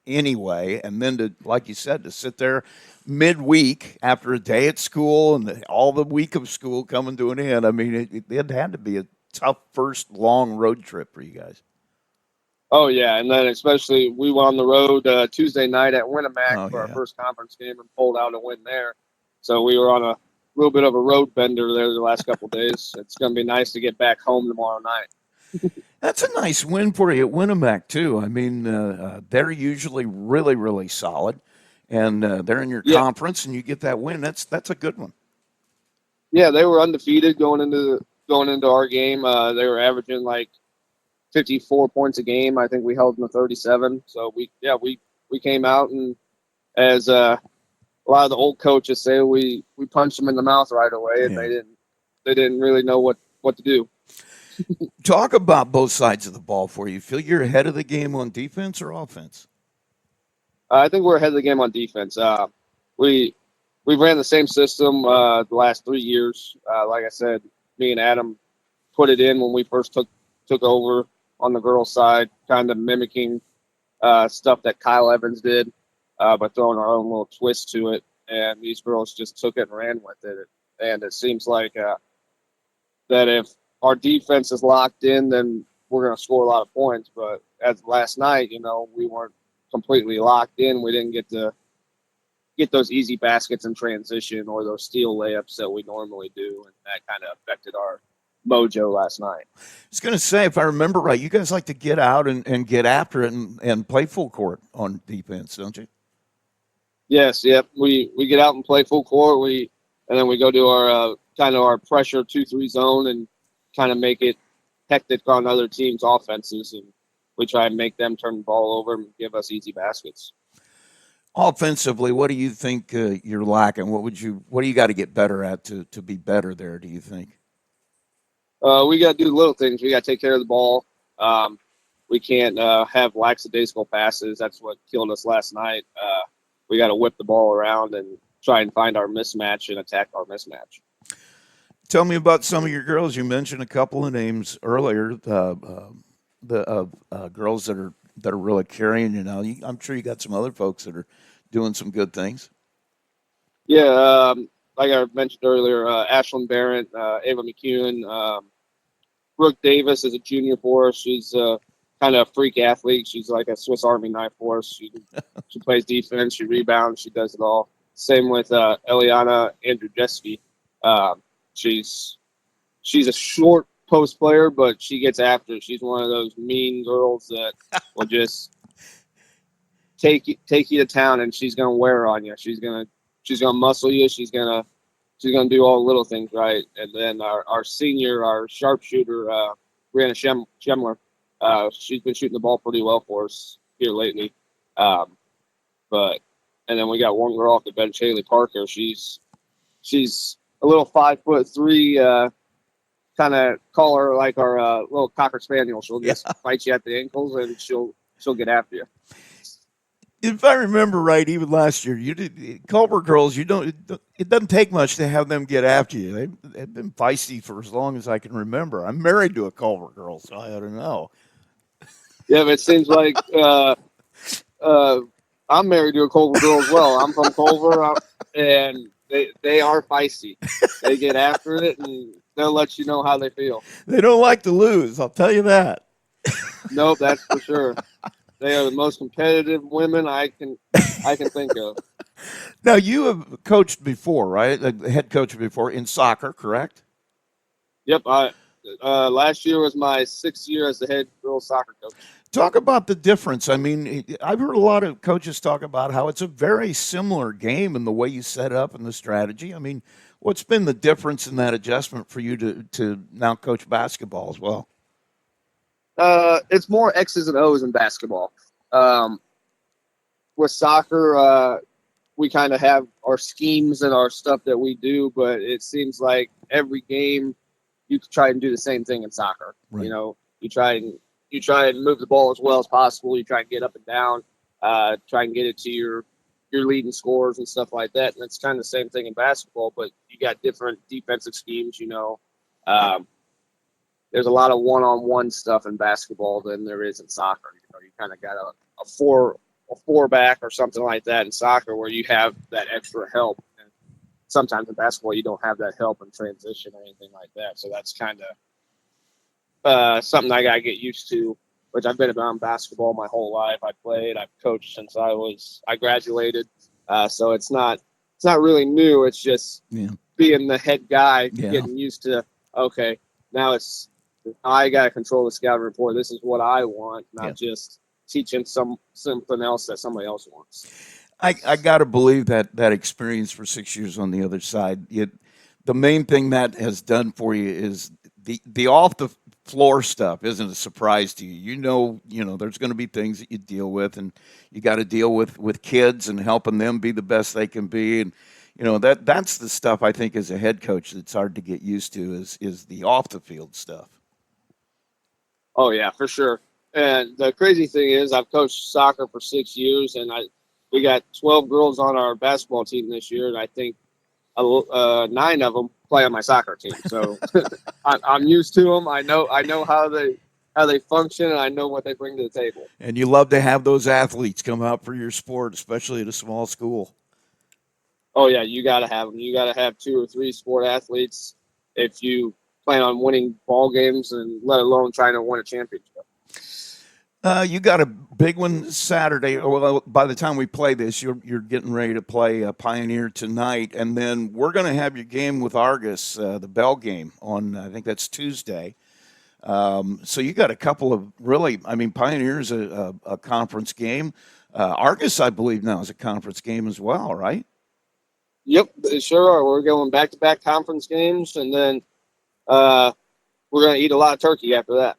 anyway. And then to, like you said, to sit there midweek after a day at school and all the week of school coming to an end. I mean, it had to be a tough first long road trip for you guys. Oh yeah, and then especially we went on the road Tuesday night at Winnemac for our first conference game and pulled out a win there. So we were on a little bit of a road bender there the last couple of days. It's going to be nice to get back home tomorrow night. That's a nice win for you at Winnemac too. I mean, they're usually really, really solid, and they're in your conference, and you get that win. That's a good one. Yeah, they were undefeated going into our game. They were averaging like 54 points a game. I think we held them to 37. So we came out, and as a lot of the old coaches say, we punched them in the mouth right away, and they didn't really know what to do. Talk about both sides of the ball for you. Feel you're ahead of the game on defense or offense? I think we're ahead of the game on defense. We ran the same system the last 3 years. Like I said, me and Adam put it in when we first took over on the girls' side, kind of mimicking stuff that Kyle Evans did, but throwing our own little twist to it. And these girls just took it and ran with it. And it seems like that if our defense is locked in, then we're going to score a lot of points. But as last night, you know, we weren't completely locked in. We didn't get those easy baskets in transition or those steal layups that we normally do, and that kind of affected our mojo last night. I was going to say, if I remember right, you guys like to get out and get after it and play full court on defense, don't you? Yes, yep. We get out and play full court. And then we go to our kind of our pressure 2-3 zone and kind of make it hectic on other teams' offenses, and we try and make them turn the ball over and give us easy baskets. Offensively, what do you think you're lacking? What do you got to get better at to be better there? Do you think? We got to do little things. We got to take care of the ball. We can't have lackadaisical passes. That's what killed us last night. We got to whip the ball around and try and find our mismatch and attack our mismatch. Tell me about some of your girls. You mentioned a couple of names earlier. The girls that are really carrying you now. I'm sure you got some other folks that are doing some good things. Yeah, like I mentioned earlier, Ashlyn Barrett, Ava McEwen, Brooke Davis is a junior for us. She's kind of a freak athlete. She's like a Swiss Army knife for us. She plays defense, she rebounds, she does it all. Same with Eliana Andrzejewski. She's a short post player, but she gets after it. She's one of those mean girls that will just take you to town, and she's gonna wear on you. She's gonna muscle you. She's gonna do all the little things right. And then our senior, our sharpshooter, Brianna Schemler, she's been shooting the ball pretty well for us here lately. And then we got one girl off the bench, Haley Parker. She's a little 5'3", kind of call her like our little Cocker Spaniel. She'll just bite you at the ankles, and she'll get after you. If I remember right, even last year, Culver girls. It doesn't take much to have them get after you. They've been feisty for as long as I can remember. I'm married to a Culver girl, so I ought to know. Yeah, but it seems like I'm married to a Culver girl as well. I'm from Culver, and they are feisty. They get after it, and they'll let you know how they feel. They don't like to lose, I'll tell you that. Nope, that's for sure. They are the most competitive women I can think of. Now, you have coached before, right? Head coach before in soccer, correct? Yep. Last year was my 6th year as the head girls soccer coach. Talk about the difference. I mean, I've heard a lot of coaches talk about how it's a very similar game in the way you set up and the strategy. I mean, what's been the difference in that adjustment for you to now coach basketball as well? It's more X's and O's in basketball. With soccer, we kind of have our schemes and our stuff that we do, but it seems like every game you can try and do the same thing in soccer. Right. You know, you try and move the ball as well as possible. You try and get up and down, try and get it to your leading scorers and stuff like that. And it's kind of the same thing in basketball, but you got different defensive schemes. You know, there's a lot of one-on-one stuff in basketball than there is in soccer. You know, you kind of got a four back or something like that in soccer where you have that extra help. And sometimes in basketball you don't have that help in transition or anything like that. So that's kind of something I got to get used to, which I've been around basketball my whole life. I've coached since I graduated. So it's not really new. It's just being the head guy, getting used to, okay, now I got to control the scouting report. This is what I want, not just teaching something else that somebody else wants. I got to believe that experience for 6 years on the other side, the main thing that has done for you is the off the floor stuff isn't a surprise to you. You know, there's going to be things that you deal with, and you got to deal with kids and helping them be the best they can be. And, that's the stuff I think as a head coach that's hard to get used to is the off the field stuff. Oh yeah, for sure. And the crazy thing is I've coached soccer for 6 years, and we got 12 girls on our basketball team this year, and I think 9 of them play on my soccer team. So I'm used to them. I know how they function, and I know what they bring to the table. And you love to have those athletes come out for your sport, especially at a small school. Oh yeah, you got to have them. You got to have 2 or 3 sport athletes if you plan on winning ball games, and let alone trying to win a championship. You got a big one Saturday. Well, by the time we play this, you're getting ready to play Pioneer tonight, and then we're going to have your game with Argus, the Bell game on. I think that's Tuesday. So you got a couple of really. I mean, Pioneer's a conference game. Argus, I believe now is a conference game as well, right? Yep, they sure are. We're going back-to-back conference games, and then we're going to eat a lot of turkey after that.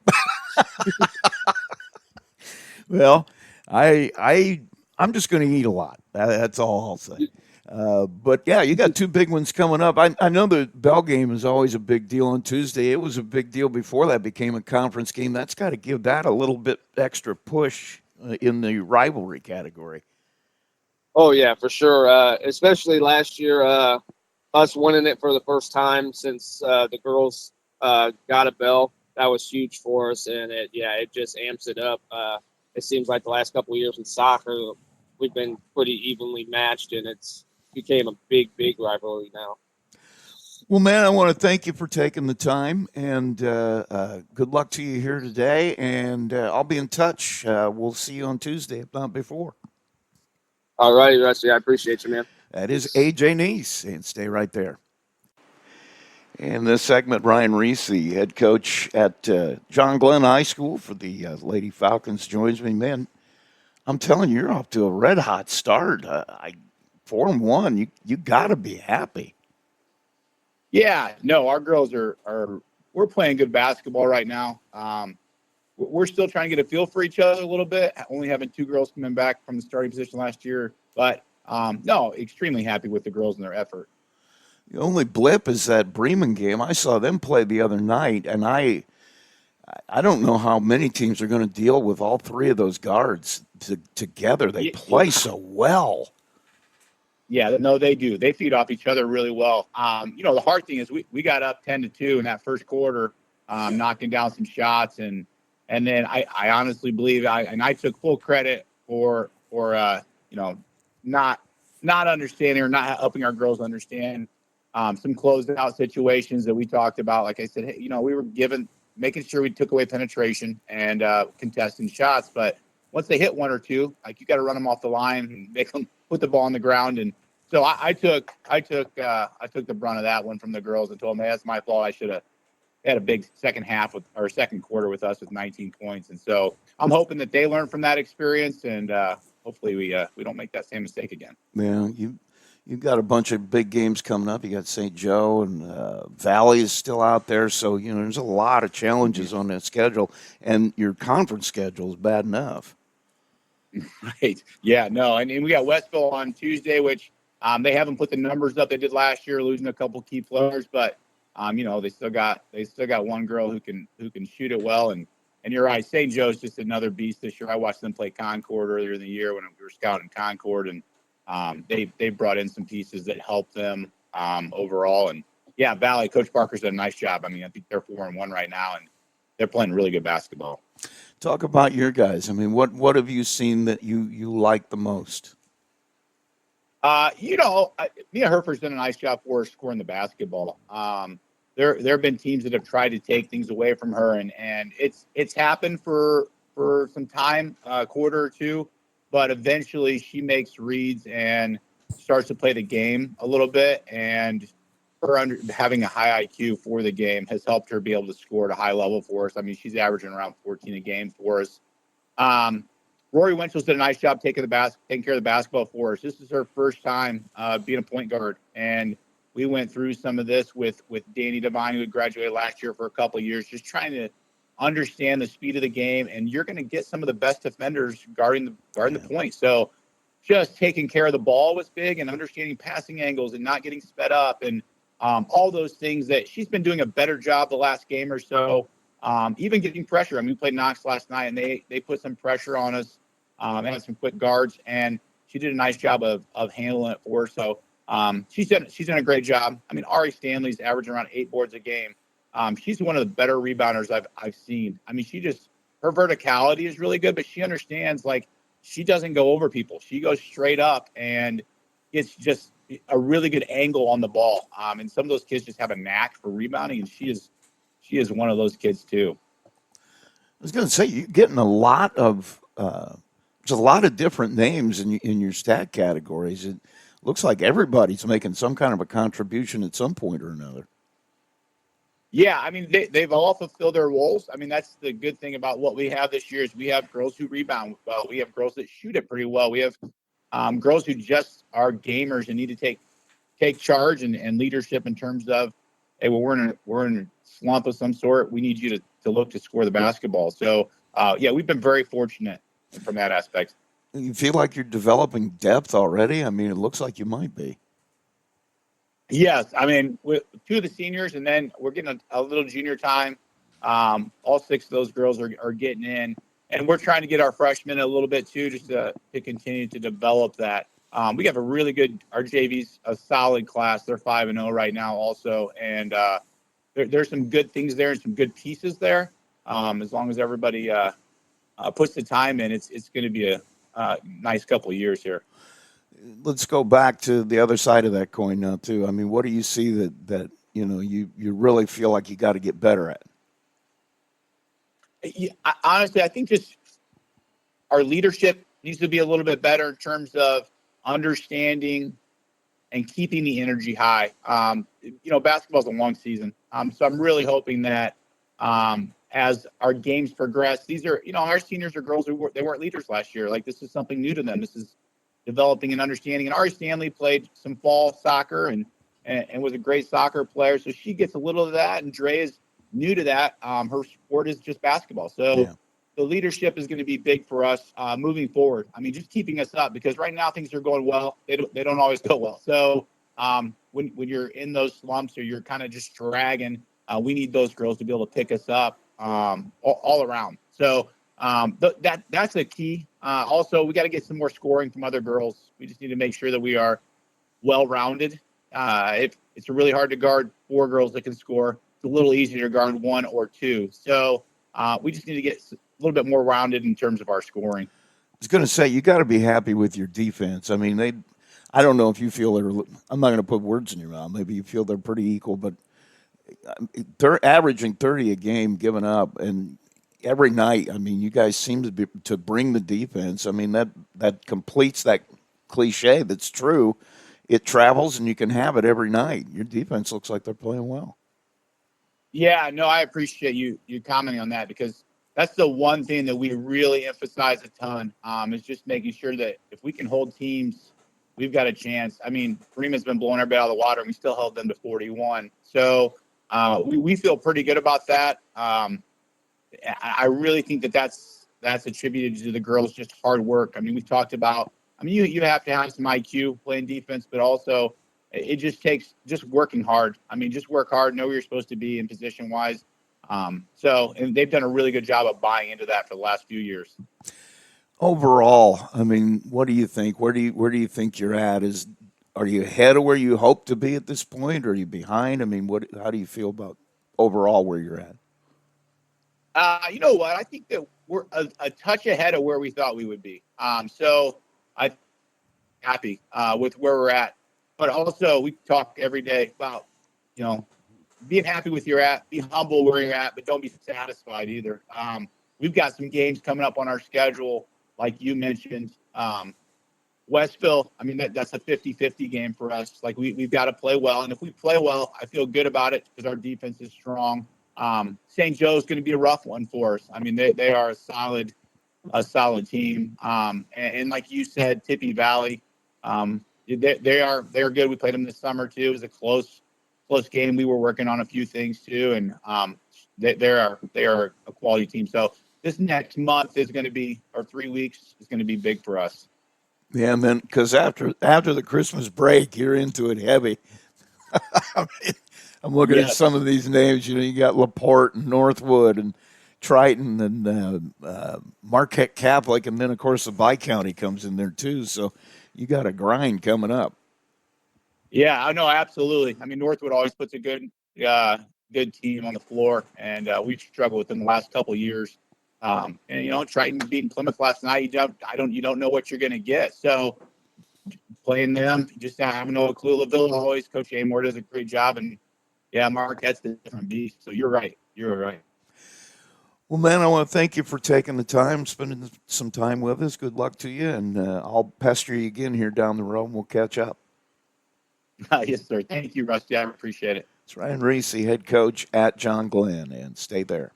Well, I'm just going to eat a lot. That's all I'll say. But yeah, you got two big ones coming up. I know the Bell game is always a big deal on Tuesday. It was a big deal before that became a conference game. That's got to give that a little bit extra push in the rivalry category. Oh, yeah, for sure. Especially last year, us winning it for the first time since the girls got a bell. That was huge for us, and it just amps it up. It seems like the last couple of years in soccer, we've been pretty evenly matched, and it's became a big rivalry now. Well, man, I want to thank you for taking the time, and good luck to you here today. And I'll be in touch. We'll see you on Tuesday, if not before. All righty, Rusty. I appreciate you, man. That is AJ Neese, and stay right there. In this segment, Ryan Reese, the head coach at John Glenn High School for the Lady Falcons, joins me. Man, I'm telling you, you're off to a red hot start. 4-1. You got to be happy. Yeah, no, our girls are we're playing good basketball right now. We're still trying to get a feel for each other a little bit, only having two girls coming back from the starting position last year. But no, extremely happy with the girls and their effort. The only blip is that Bremen game. I saw them play the other night, and I don't know how many teams are going to deal with all three of those guards together. They play so well. Yeah, no, they do. They feed off each other really well. The hard thing is we got up 10-2 in that first quarter, knocking down some shots, and then I honestly believe I took full credit for not understanding or not helping our girls understand some closed out situations that we talked about. Like I said, hey, we were making sure we took away penetration and contesting shots, but once they hit one or two, like you got to run them off the line and make them put the ball on the ground. And so I took the brunt of that one from the girls and told them, hey, that's my fault. I should have had a big second quarter with us with 19 points. And so I'm hoping that they learn from that experience, and hopefully we don't make that same mistake again. Yeah, you've got a bunch of big games coming up. You got St. Joe, and Valley is still out there. So, there's a lot of challenges on that schedule, and your conference schedule is bad enough. Right. Yeah, no. And we got Westville on Tuesday, which they haven't put the numbers up they did last year, losing a couple key players, but they still got one girl who can shoot it well. And you're right, St. Joe's just another beast this year. I watched them play Concord earlier in the year when we were scouting Concord, and they brought in some pieces that helped them overall. And yeah, Valley, Coach Parker's done a nice job. I mean, I think they're 4-1 right now, and they're playing really good basketball. Talk about your guys. I mean, what have you seen that you like the most? Mia Herfer's done a nice job for us scoring the basketball. There have been teams that have tried to take things away from her, and it's happened for some time, a quarter or two, but eventually she makes reads and starts to play the game a little bit, and her having a high IQ for the game has helped her be able to score at a high level for us. I mean, she's averaging around 14 a game for us. Rory Winchell's did a nice job taking care of the basketball for us. This is her first time being a point guard, and we went through some of this with Danny Devine, who had graduated last year for a couple of years, just trying to understand the speed of the game. And you're going to get some of the best defenders guarding the point. So just taking care of the ball was big, and understanding passing angles and not getting sped up, and all those things that she's been doing a better job the last game or so. Even getting pressure. I mean, we played Knox last night, and they put some pressure on us, and had some quick guards, and she did a nice job of handling it for us. So she's done a great job. I mean, Ari Stanley's averaging around 8 boards a game. She's one of the better rebounders I've seen. I mean, her verticality is really good, but she understands, like, she doesn't go over people. She goes straight up, and it's just a really good angle on the ball. And some of those kids just have a knack for rebounding, and she is one of those kids too. was going to say you're getting a lot of there's a lot of different names in your stat categories. It looks like everybody's making some kind of a contribution at some point or another. Yeah, I mean they've all fulfilled their roles. I mean that's the good thing about what we have this year is we have girls who rebound well. We have girls that shoot it pretty well. We have girls who just are gamers and need to take charge and leadership in terms of, hey, well, we're in a slump of some sort. We need you to look to score the basketball. So yeah, we've been very fortunate from that aspect. You feel like you're developing depth already? I mean, it looks like you might be. Yes, I mean, with two of the seniors, and then we're getting a little junior time. All six of those girls are getting in, and we're trying to get our freshmen a little bit too, just to continue to develop that. We have a really good, our JV's a solid class. They're 5-0 right now, also, and there's some good things there and some good pieces there. As long as everybody puts the time in, it's going to be a nice couple of years here. Let's go back to the other side of that coin now too. I mean, what do you see that you really feel like you got to get better at? Yeah, honestly, I think just our leadership needs to be a little bit better in terms of understanding and keeping the energy high. Basketball is a long season, so I'm really hoping that as our games progress, these are our seniors are girls who they weren't leaders last year. Like this is something new to them. This is developing and understanding. And Ari Stanley played some fall soccer and was a great soccer player, so she gets a little of that. And Dre is new to that. Her sport is just basketball, so. Yeah. The leadership is going to be big for us moving forward. I mean, just keeping us up because right now things are going well. They don't always go well. So when you're in those slumps or you're kind of just dragging, we need those girls to be able to pick us up all around. So that's a key. Also, we got to get some more scoring from other girls. We just need to make sure that we are well-rounded. It's really hard to guard 4 girls that can score. It's a little easier to guard 1 or 2. So we just need to get a little bit more rounded in terms of our scoring. I was going to say, you got to be happy with your defense. I mean, I don't know if you feel I'm not going to put words in your mouth. Maybe you feel they're pretty equal, but they're averaging 30 a game given up. And every night, I mean, you guys seem to bring the defense. I mean, that completes that cliche that's true. It travels and you can have it every night. Your defense looks like they're playing well. Yeah, no, I appreciate you commenting on that because that's the one thing that we really emphasize a ton is just making sure that if we can hold teams, we've got a chance. I mean, Freeman's been blowing our bit out of the water, and we still held them to 41. So we feel pretty good about that. I really think that's attributed to the girls' just hard work. I mean, we talked about. I mean, you have to have some IQ playing defense, but also it just takes just working hard. I mean, just work hard, know where you're supposed to be in position wise. And they've done a really good job of buying into that for the last few years. Overall, I mean, what do you think? Where do you think you're at? Are you ahead of where you hope to be at this point? Or are you behind? I mean, how do you feel about overall where you're at? You know what? I think that we're a touch ahead of where we thought we would be. So I'm happy with where we're at. But also, we talk every day about, being happy with where you're at, be humble where you're at, but don't be satisfied either. We've got some games coming up on our schedule, like you mentioned. Westville, I mean, that's a 50-50 game for us. Like, we've got to play well. And if we play well, I feel good about it because our defense is strong. St. Joe's going to be a rough one for us. I mean, they are a solid team. And like you said, Tippy Valley, they're good. We played them this summer too. It was a close game. We were working on a few things too, and they are a quality team. So this next month is going to be, or 3 weeks is going to be big for us. Yeah, and then because after the Christmas break, you're into it heavy. I mean, I'm looking at some of these names. You got LaPorte and Northwood and Triton and Marquette Catholic, and then of course the Bi-County comes in there too. So you got a grind coming up. Yeah, I know, absolutely. I mean, Northwood always puts a good team on the floor, and we've struggled with them the last couple of years. And Triton beating Plymouth last night, you don't know what you're going to get. So playing them, just have no clue. LaVille always, Coach Amore does a great job, and yeah, Marquette's a different beast. So you're right. Well, man, I want to thank you for taking the time, spending some time with us. Good luck to you, and I'll pester you again here down the road, and we'll catch up. Yes, sir. Thank you, Rusty. I appreciate it. It's Ryan Reese, head coach at John Glenn, and stay there.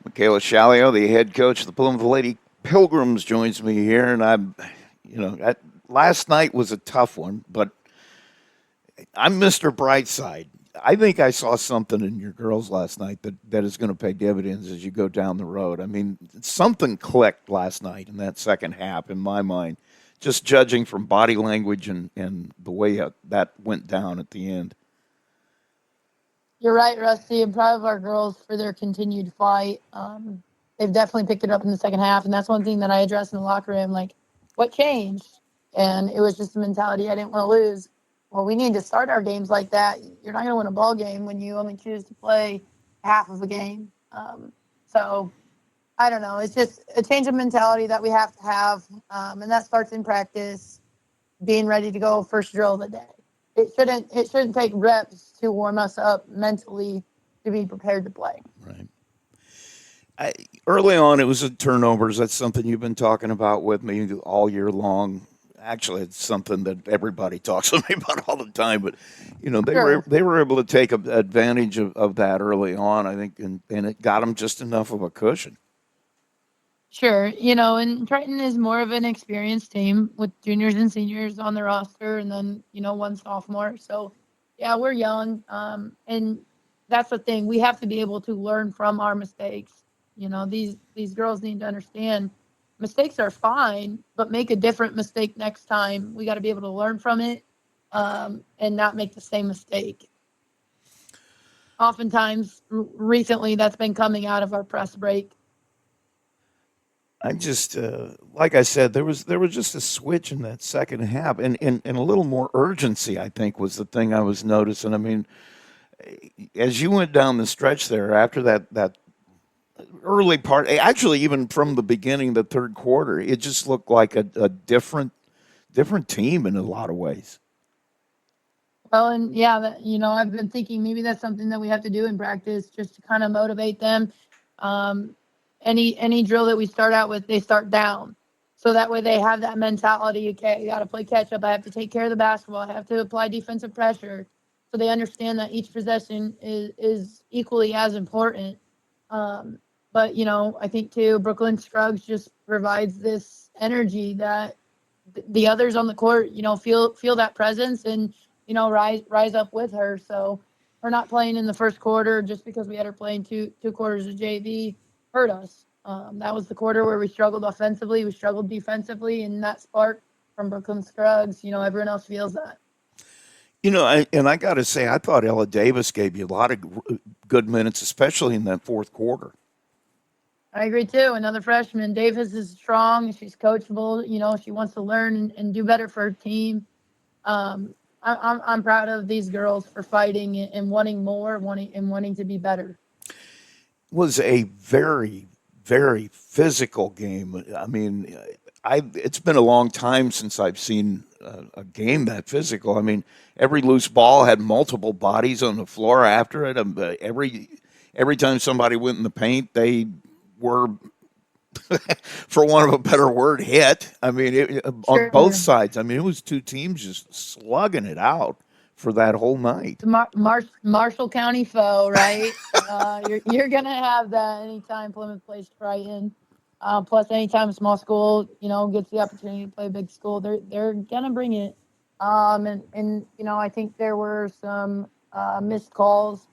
Michaela Shalio, the head coach of the Plymouth Lady Pilgrims, joins me here, and last night was a tough one, but I'm Mr. Brightside. I think I saw something in your girls last night that is going to pay dividends as you go down the road. I mean, something clicked last night in that second half in my mind, just judging from body language and the way that went down at the end. You're right, Rusty. I'm proud of our girls for their continued fight. They've definitely picked it up in the second half, and that's one thing that I addressed in the locker room. Like, what changed? And it was just the mentality I didn't want to lose. Well, we need to start our games like that. You're not going to win a ball game when you only choose to play half of a game. So I don't know. It's just a change of mentality that we have to have, and that starts in practice, being ready to go first drill of the day. It shouldn't take reps to warm us up mentally to be prepared to play. Right. Early on, it was the turnovers. That's something you've been talking about with me all year long. Actually, it's something that everybody talks to me about all the time. But they were able to take advantage of that early on, I think, and it got them just enough of a cushion. Sure, and Triton is more of an experienced team with juniors and seniors on the roster, and then one sophomore. So, yeah, we're young, and that's the thing. We have to be able to learn from our mistakes. These girls need to understand mistakes are fine, but make a different mistake next time. We got to be able to learn from it, and not make the same mistake. Oftentimes, recently, that's been coming out of our press break. I just, like I said, there was just a switch in that second half, and a little more urgency, I think, was the thing I was noticing. I mean, as you went down the stretch there after that early part, actually even from the beginning, the third quarter, it just looked like a different team in a lot of ways. Well, and yeah, I've been thinking maybe that's something that we have to do in practice just to kind of motivate them. Any drill that we start out with, they start down. So that way they have that mentality, okay, I got to play catch up. I have to take care of the basketball. I have to apply defensive pressure. So they understand that each possession is equally as important. But, I think, too, Brooklyn Scruggs just provides this energy that the others on the court, feel that presence and, rise up with her. So her not playing in the first quarter just because we had her playing two quarters of JV hurt us. That was the quarter where we struggled offensively, we struggled defensively, and that spark from Brooklyn Scruggs, everyone else feels that. I got to say, I thought Ella Davis gave you a lot of good minutes, especially in that fourth quarter. I agree, too. Another freshman. Davis is strong. She's coachable. She wants to learn and do better for her team. I'm proud of these girls for fighting and wanting more, wanting to be better. Was a very, very physical game. I mean, it's been a long time since I've seen a game that physical. I mean, every loose ball had multiple bodies on the floor after it. Every time somebody went in the paint, they were, for want of a better word, hit. I mean, on both sides. I mean, it was two teams just slugging it out for that whole night. Marshall County foe, right? You're gonna have that anytime Plymouth plays Triton. Plus, anytime a small school, gets the opportunity to play a big school, they're gonna bring it. And I think there were some missed calls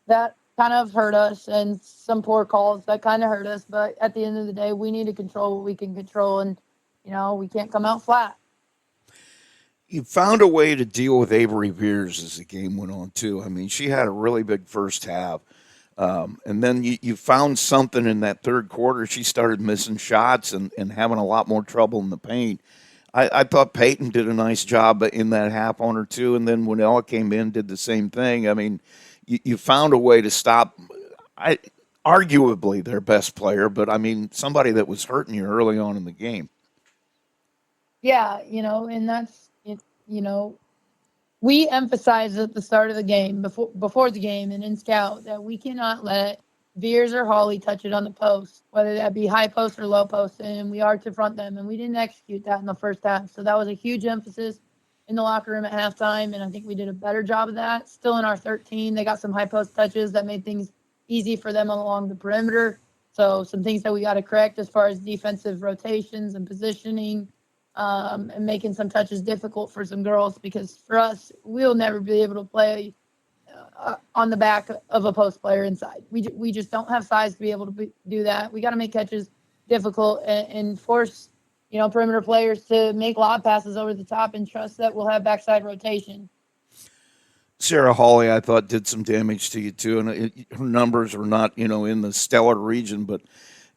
that kind of hurt us, and some poor calls that kind of hurt us. But at the end of the day, we need to control what we can control, and we can't come out flat. You found a way to deal with Avery Veers as the game went on, too. I mean, she had a really big first half. And then you found something in that third quarter. She started missing shots and having a lot more trouble in the paint. I thought Peyton did a nice job in that half on her, too. And then when Ella came in, did the same thing. I mean, you found a way to stop, arguably their best player, but, I mean, somebody that was hurting you early on in the game. Yeah, and that's, we emphasize at the start of the game, before the game and in scout, that we cannot let Veers or Holly touch it on the post, whether that be high post or low post, and we are to front them. And we didn't execute that in the first half. So that was a huge emphasis in the locker room at halftime. And I think we did a better job of that. Still in our 13, they got some high post touches that made things easy for them along the perimeter. So some things that we got to correct as far as defensive rotations and positioning, and making some touches difficult for some girls, because for us, we'll never be able to play on the back of a post player inside. We just don't have size to be able to do that. We got to make catches difficult and force, perimeter players to make lob passes over the top and trust that we'll have backside rotation. Sarah Hawley, I thought, did some damage to you too, and her numbers were not, in the stellar region, but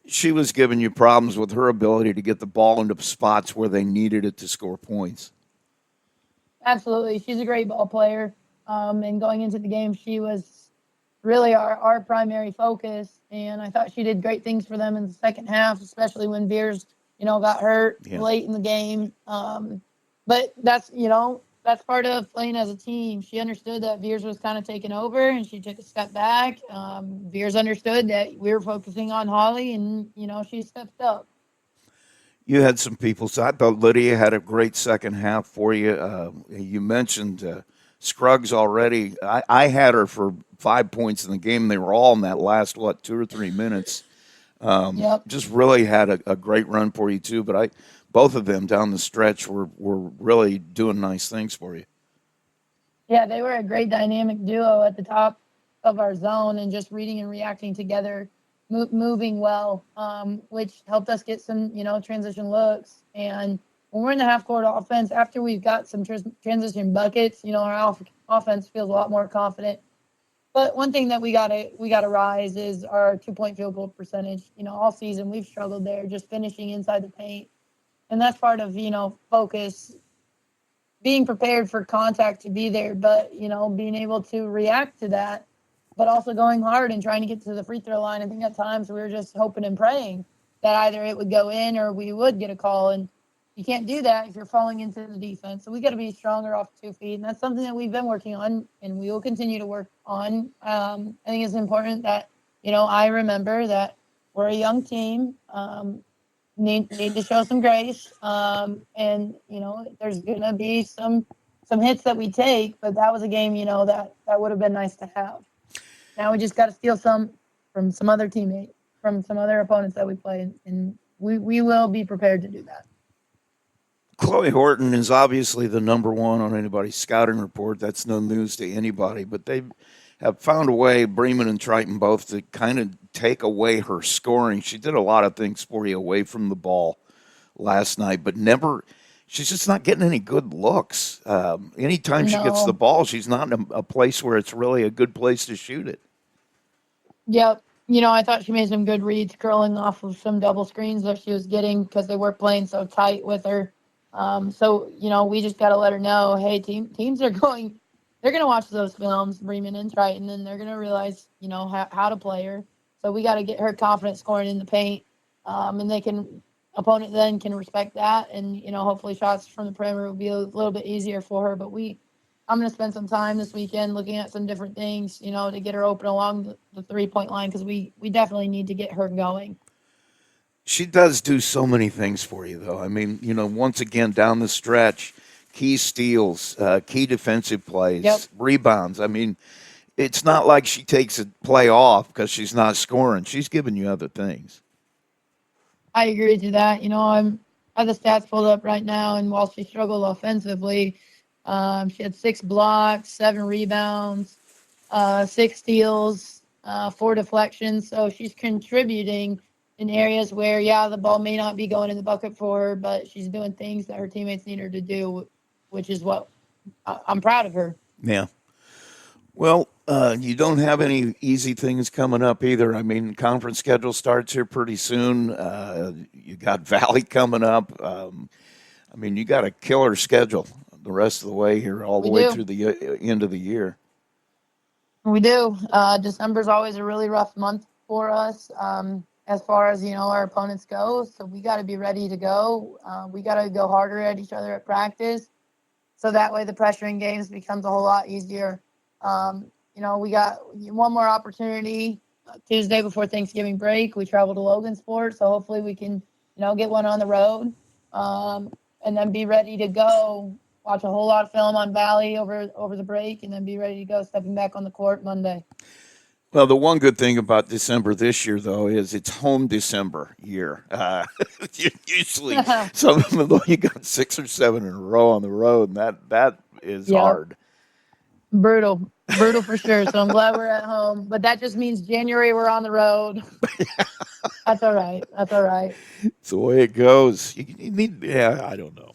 she was giving you problems with her ability to get the ball into spots where they needed it to score points. Absolutely. She's a great ball player. And going into the game, she was really our primary focus. And I thought she did great things for them in the second half, especially when Veers, got hurt late in the game. But that's part of playing as a team. She understood that Veers was kind of taking over, and she took a step back. Veers understood that we were focusing on Holly, and, she stepped up. You had some people, so I thought Lydia had a great second half for you. You mentioned Scruggs already. I had her for 5 points in the game. They were all in that last, 2 or 3 minutes. Yep. Just really had a great run for you, too. But both of them down the stretch were really doing nice things for you. Yeah, they were a great dynamic duo at the top of our zone and just reading and reacting together, moving well, which helped us get some, transition looks. And when we're in the half-court offense, after we've got some transition buckets, our offense feels a lot more confident. But one thing that we gotta rise is our 2-point field goal percentage. All season we've struggled there, just finishing inside the paint, and that's part of focus, being prepared for contact to be there, but being able to react to that, but also going hard and trying to get to the free throw line. I think at times we were just hoping and praying that either it would go in or we would get a call, and you can't do that if you're falling into the defense. So we got to be stronger off 2 feet, and that's something that we've been working on, and we will continue to work on. I think it's important that I remember that we're a young team, need to show some grace, and there's gonna be some hits that we take, but that was a game that would have been nice to have. Now we just got to steal some from some other teammates, from some other opponents that we play, and we will be prepared to do that. Chloe Horton is obviously the number one on anybody's scouting report. That's no news to anybody, but they have found a way, Bremen and Triton both, to kind of take away her scoring. She did a lot of things for you away from the ball last night, but she's just not getting any good looks. Anytime she gets the ball, she's not in a place where it's really a good place to shoot it. Yep. I thought she made some good reads curling off of some double screens that she was getting because they were playing so tight with her. So we just got to let her know, hey, teams are going – they're going to watch those films, Bremen and Triton, and they're going to realize, how to play her. So we got to get her confident scoring in the paint, and opponent then can respect that. And, hopefully shots from the perimeter will be a little bit easier for her. But I'm going to spend some time this weekend looking at some different things, to get her open along the 3-point line, because we definitely need to get her going. She does do so many things for you, though. I mean, once again, down the stretch, key steals, key defensive plays, rebounds. I mean, it's not like she takes a play off because she's not scoring. She's giving you other things. I agree to that. I have the stats pulled up right now, and while she struggled offensively, she had 6 blocks, 7 rebounds, 6 steals, 4 deflections. So she's contributing in areas where, the ball may not be going in the bucket for her, but she's doing things that her teammates need her to do, which is what I'm proud of her. Yeah. Well, you don't have any easy things coming up either. I mean, conference schedule starts here pretty soon. You got Valley coming up. You got a killer schedule the rest of the way here, all the way through the end of the year. We do. December's always a really rough month for us, as far as, our opponents go. So we got to be ready to go. We got to go harder at each other at practice. So that way the pressure in games becomes a whole lot easier. We got one more opportunity Tuesday before Thanksgiving break. We travel to Logansport, so hopefully we can, get one on the road, and then be ready to go. Watch a whole lot of film on Valley over the break, and then be ready to go stepping back on the court Monday. Well, the one good thing about December this year, though, is it's home December year. Usually, some of them, though, you got 6 or 7 in a row on the road, and that is Yep. hard. Brutal for sure. So I'm glad we're at home, but that just means January we're on the road. That's all right. It's the way it goes. You need, I don't know.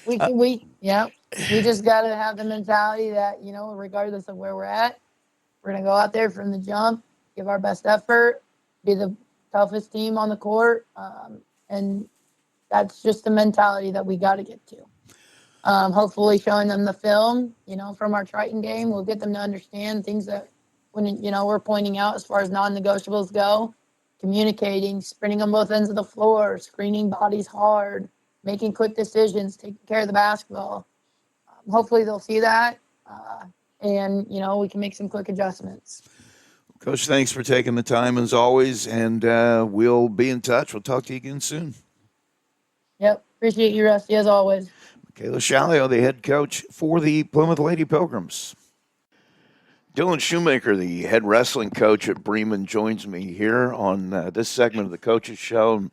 We just got to have the mentality that, regardless of where we're at, we're going to go out there from the jump, give our best effort, be the toughest team on the court. And that's just the mentality that we got to get to. Hopefully showing them the film, from our Triton game, we'll get them to understand things that we're pointing out as far as non-negotiables go, communicating, sprinting on both ends of the floor, screening bodies hard, making quick decisions, taking care of the basketball. Hopefully they'll see that. And we can make some quick adjustments. Coach, thanks for taking the time as always, and we'll be in touch. We'll talk to you again soon. Yep. Appreciate you, Rusty, as always. Kayla Shalio, the head coach for the Plymouth Lady Pilgrims. Dylan Shoemaker, the head wrestling coach at Bremen, joins me here on this segment of the Coaches Show.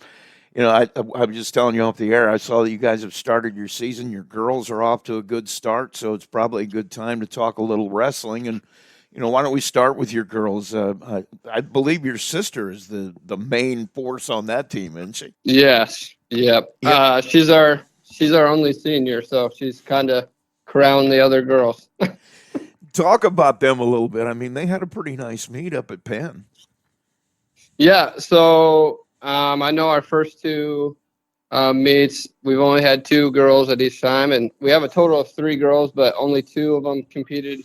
I was just telling you off the air, I saw that you guys have started your season. Your girls are off to a good start, so it's probably a good time to talk a little wrestling. And, why don't we start with your girls? I believe your sister is the main force on that team, isn't she? Yes. Yep. Yep. She's our only senior, so she's kind of crowned the other girls. Talk about them a little bit. I mean, they had a pretty nice meet up at Penn. Yeah. So I know our first two meets, we've only had 2 girls at each time, and we have a total of 3 girls, but only 2 of them competed.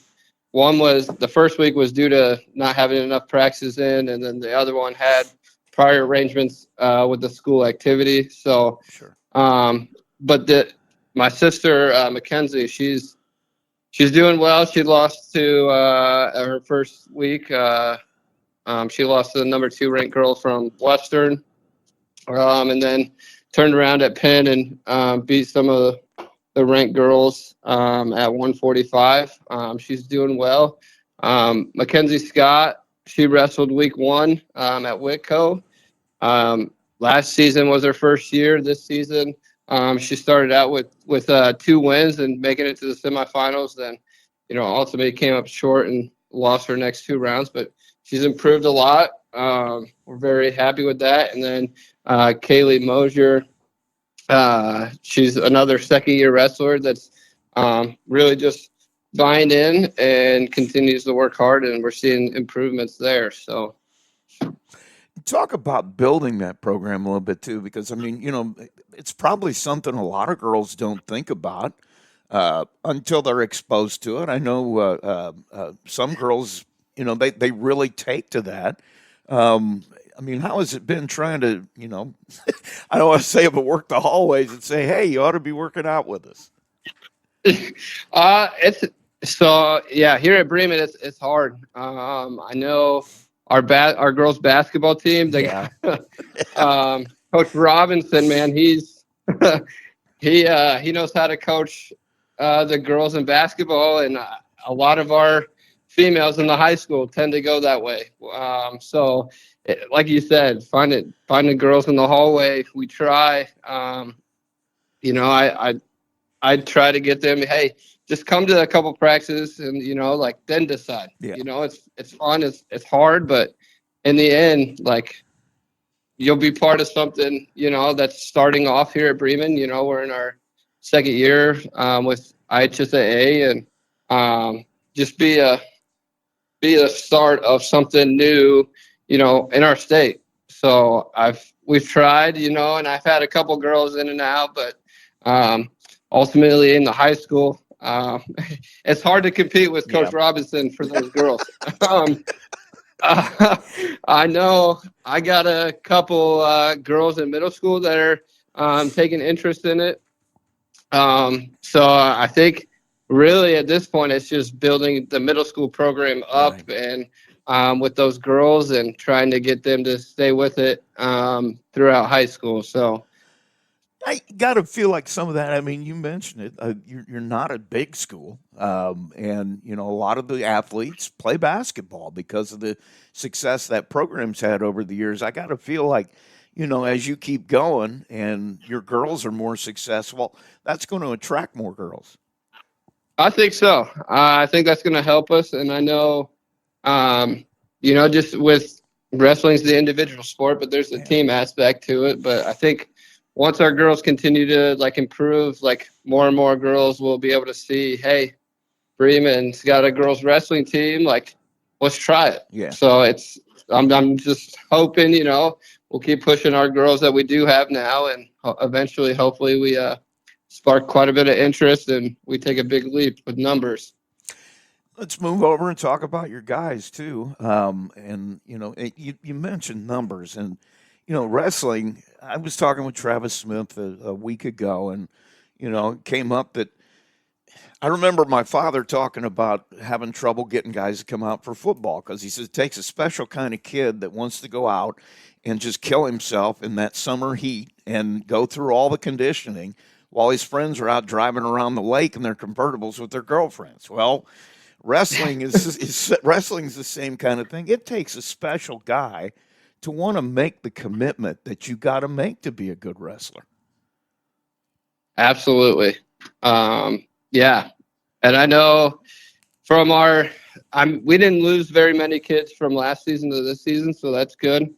One was the first week was due to not having enough practices in, and then the other one had prior arrangements with the school activity. So, Sure. But my sister Mackenzie, she's doing well. She lost to her first week. She lost to the number 2 ranked girl from Western, and then turned around at Penn and beat some of the ranked girls at 145. She's doing well. Mackenzie Scott, she wrestled week 1 at Whitco. Last season was her first year. This season, she started out with 2 wins and making it to the semifinals. Then, ultimately came up short and lost her next 2 rounds. But she's improved a lot. We're very happy with that. And then Kaylee Mosier, she's another second-year wrestler that's really just buying in and continues to work hard, and we're seeing improvements there. So. Talk about building that program a little bit too, because it's probably something a lot of girls don't think about until they're exposed to it. I know some girls, they really take to that. How has it been trying to, I don't want to say it, but work the hallways and say, hey, you ought to be working out with us? Here at Bremen, it's hard. I know. Our girls basketball team, Coach Robinson, man, he knows how to coach the girls in basketball, and a lot of our females in the high school tend to go that way. Like you said, finding girls in the hallway, we try. I try to get them, hey, just come to a couple practices and, then decide. Yeah. It's fun. It's hard, but in the end, you'll be part of something, that's starting off here at Bremen. We're in our second year with IHSAA, and just be a start of something new, in our state. So we've tried, and I've had a couple girls in and out, but ultimately in the high school, it's hard to compete with Coach Robinson for those girls. I know I got a couple girls in middle school that are taking interest in it. So I think really at this point it's just building the middle school program up, and with those girls and trying to get them to stay with it throughout high school. So I got to feel like some of that. I mean, you mentioned it. You're not a big school, and you know a lot of the athletes play basketball because of the success that program's had over the years. I got to feel like, you know, as you keep going and your girls are more successful, that's going to attract more girls. I think so. I think that's going to help us. And I know, just with wrestling's the individual sport, but there's a team aspect to it. But I think once our girls continue to improve, more and more girls will be able to see, hey, Bremen's got a girls wrestling team. Let's try it. Yeah. So I'm just hoping, we'll keep pushing our girls that we do have now, and eventually, hopefully, we spark quite a bit of interest and we take a big leap with numbers. Let's move over and talk about your guys too. And you know, you mentioned numbers, and you know, wrestling. I was talking with Travis Smith a week ago, and you know, it came up that I remember my father talking about having trouble getting guys to come out for football because he says it takes a special kind of kid that wants to go out and just kill himself in that summer heat and go through all the conditioning while his friends are out driving around the lake in their convertibles with their girlfriends. Well, wrestling's the same kind of thing. It takes a special guy to want to make the commitment that you got to make to be a good wrestler. Absolutely. Yeah. And I know from we didn't lose very many kids from last season to this season, so that's good.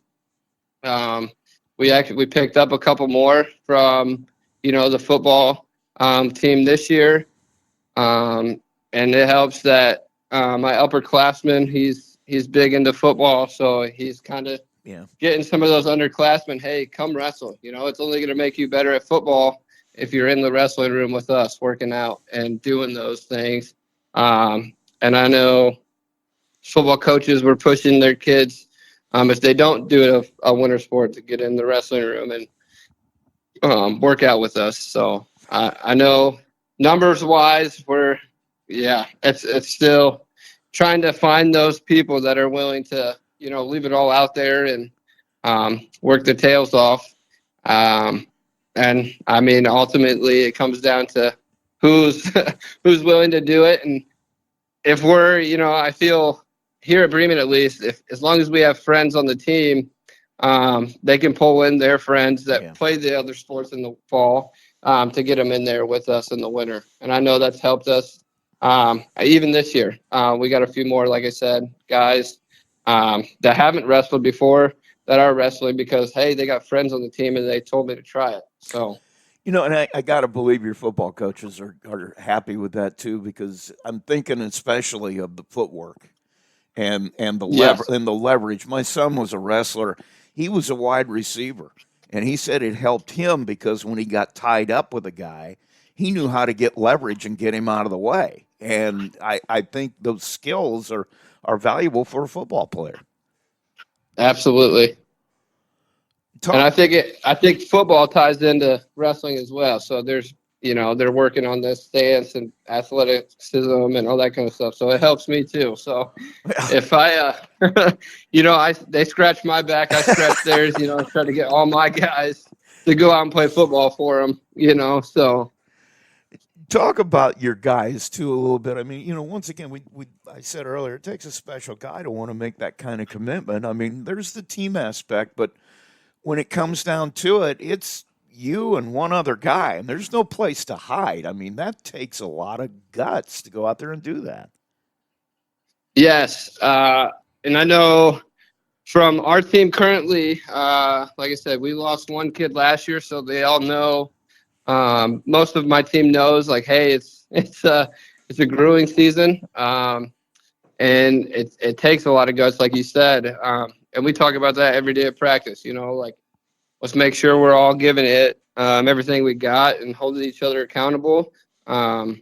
We picked up a couple more from, the football team this year. And it helps that my upperclassman, he's big into football, so he's kind of getting some of those underclassmen, hey, come wrestle. It's only going to make you better at football if you're in the wrestling room with us working out and doing those things. And I know football coaches were pushing their kids, if they don't do a winter sport, to get in the wrestling room and work out with us. So I know numbers wise, it's still trying to find those people that are willing to, leave it all out there and work their tails off. And I mean, ultimately it comes down to who's willing to do it. And if we're, I feel here at Bremen, at least, as long as we have friends on the team, they can pull in their friends that play the other sports in the fall to get them in there with us in the winter. And I know that's helped us even this year. We got a few more, like I said, guys that haven't wrestled before that are wrestling because, hey, they got friends on the team and they told me to try it. So, and I got to believe your football coaches are happy with that too, because I'm thinking especially of the footwork and the leverage. My son was a wrestler. He was a wide receiver, and he said it helped him because when he got tied up with a guy, he knew how to get leverage and get him out of the way. And I think those skills are valuable for a football player. Absolutely. And I think football ties into wrestling as well. So there's, they're working on this stance and athleticism and all that kind of stuff. So it helps me too. So if they scratch my back, I scratch theirs, try to get all my guys to go out and play football for them, so. Talk about your guys too a little bit. I mean, once again, I said earlier, it takes a special guy to want to make that kind of commitment. I mean, there's the team aspect, but when it comes down to it, it's you and one other guy, and there's no place to hide. I mean, that takes a lot of guts to go out there and do that. Yes. And I know from our team currently, like I said, we lost one kid last year, so they all know. Most of my team knows, hey, it's a growing season, and it takes a lot of guts, like you said. And we talk about that every day at practice. Let's make sure we're all giving it everything we got and holding each other accountable, and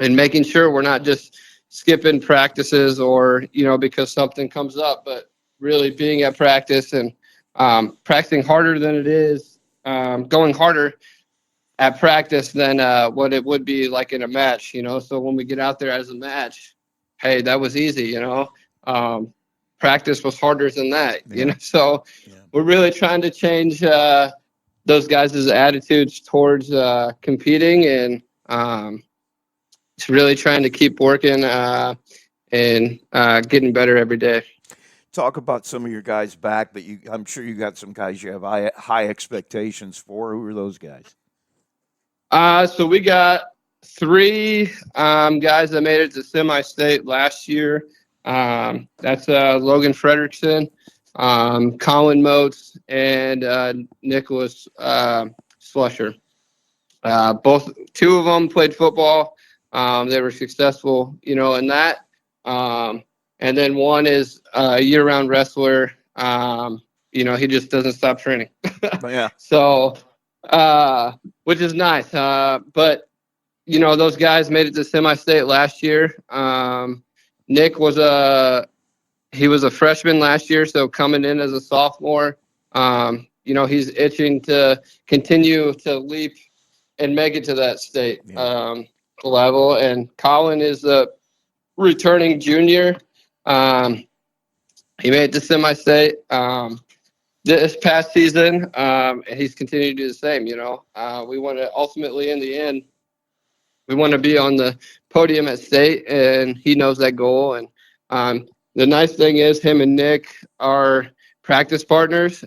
making sure we're not just skipping practices or because something comes up, but really being at practice and practicing harder than it is, going harder at practice than what it would be like in a match, So when we get out there as a match, hey, that was easy, practice was harder than that, Yeah. So Yeah. we're really trying to change those guys' attitudes towards competing, and it's really trying to keep working and getting better every day. Talk about some of your guys back that I'm sure you got some guys you have high expectations for. Who are those guys? So we got 3 guys that made it to semi-state last year. That's Logan Frederickson, Colin Moats, and Nicholas Slusher. 2 of them played football. They were successful, in that. And then one is a year-round wrestler. He just doesn't stop training. Yeah. So, which is nice. But those guys made it to semi-state last year. Nick was a freshman last year, so coming in as a sophomore, he's itching to continue to leap and make it to that state level. And Colin is a returning junior. He made it to semi-state this past season, and he's continued to do the same. We want to ultimately, in the end, we want to be on the podium at state, and he knows that goal. And the nice thing is, him and Nick are practice partners,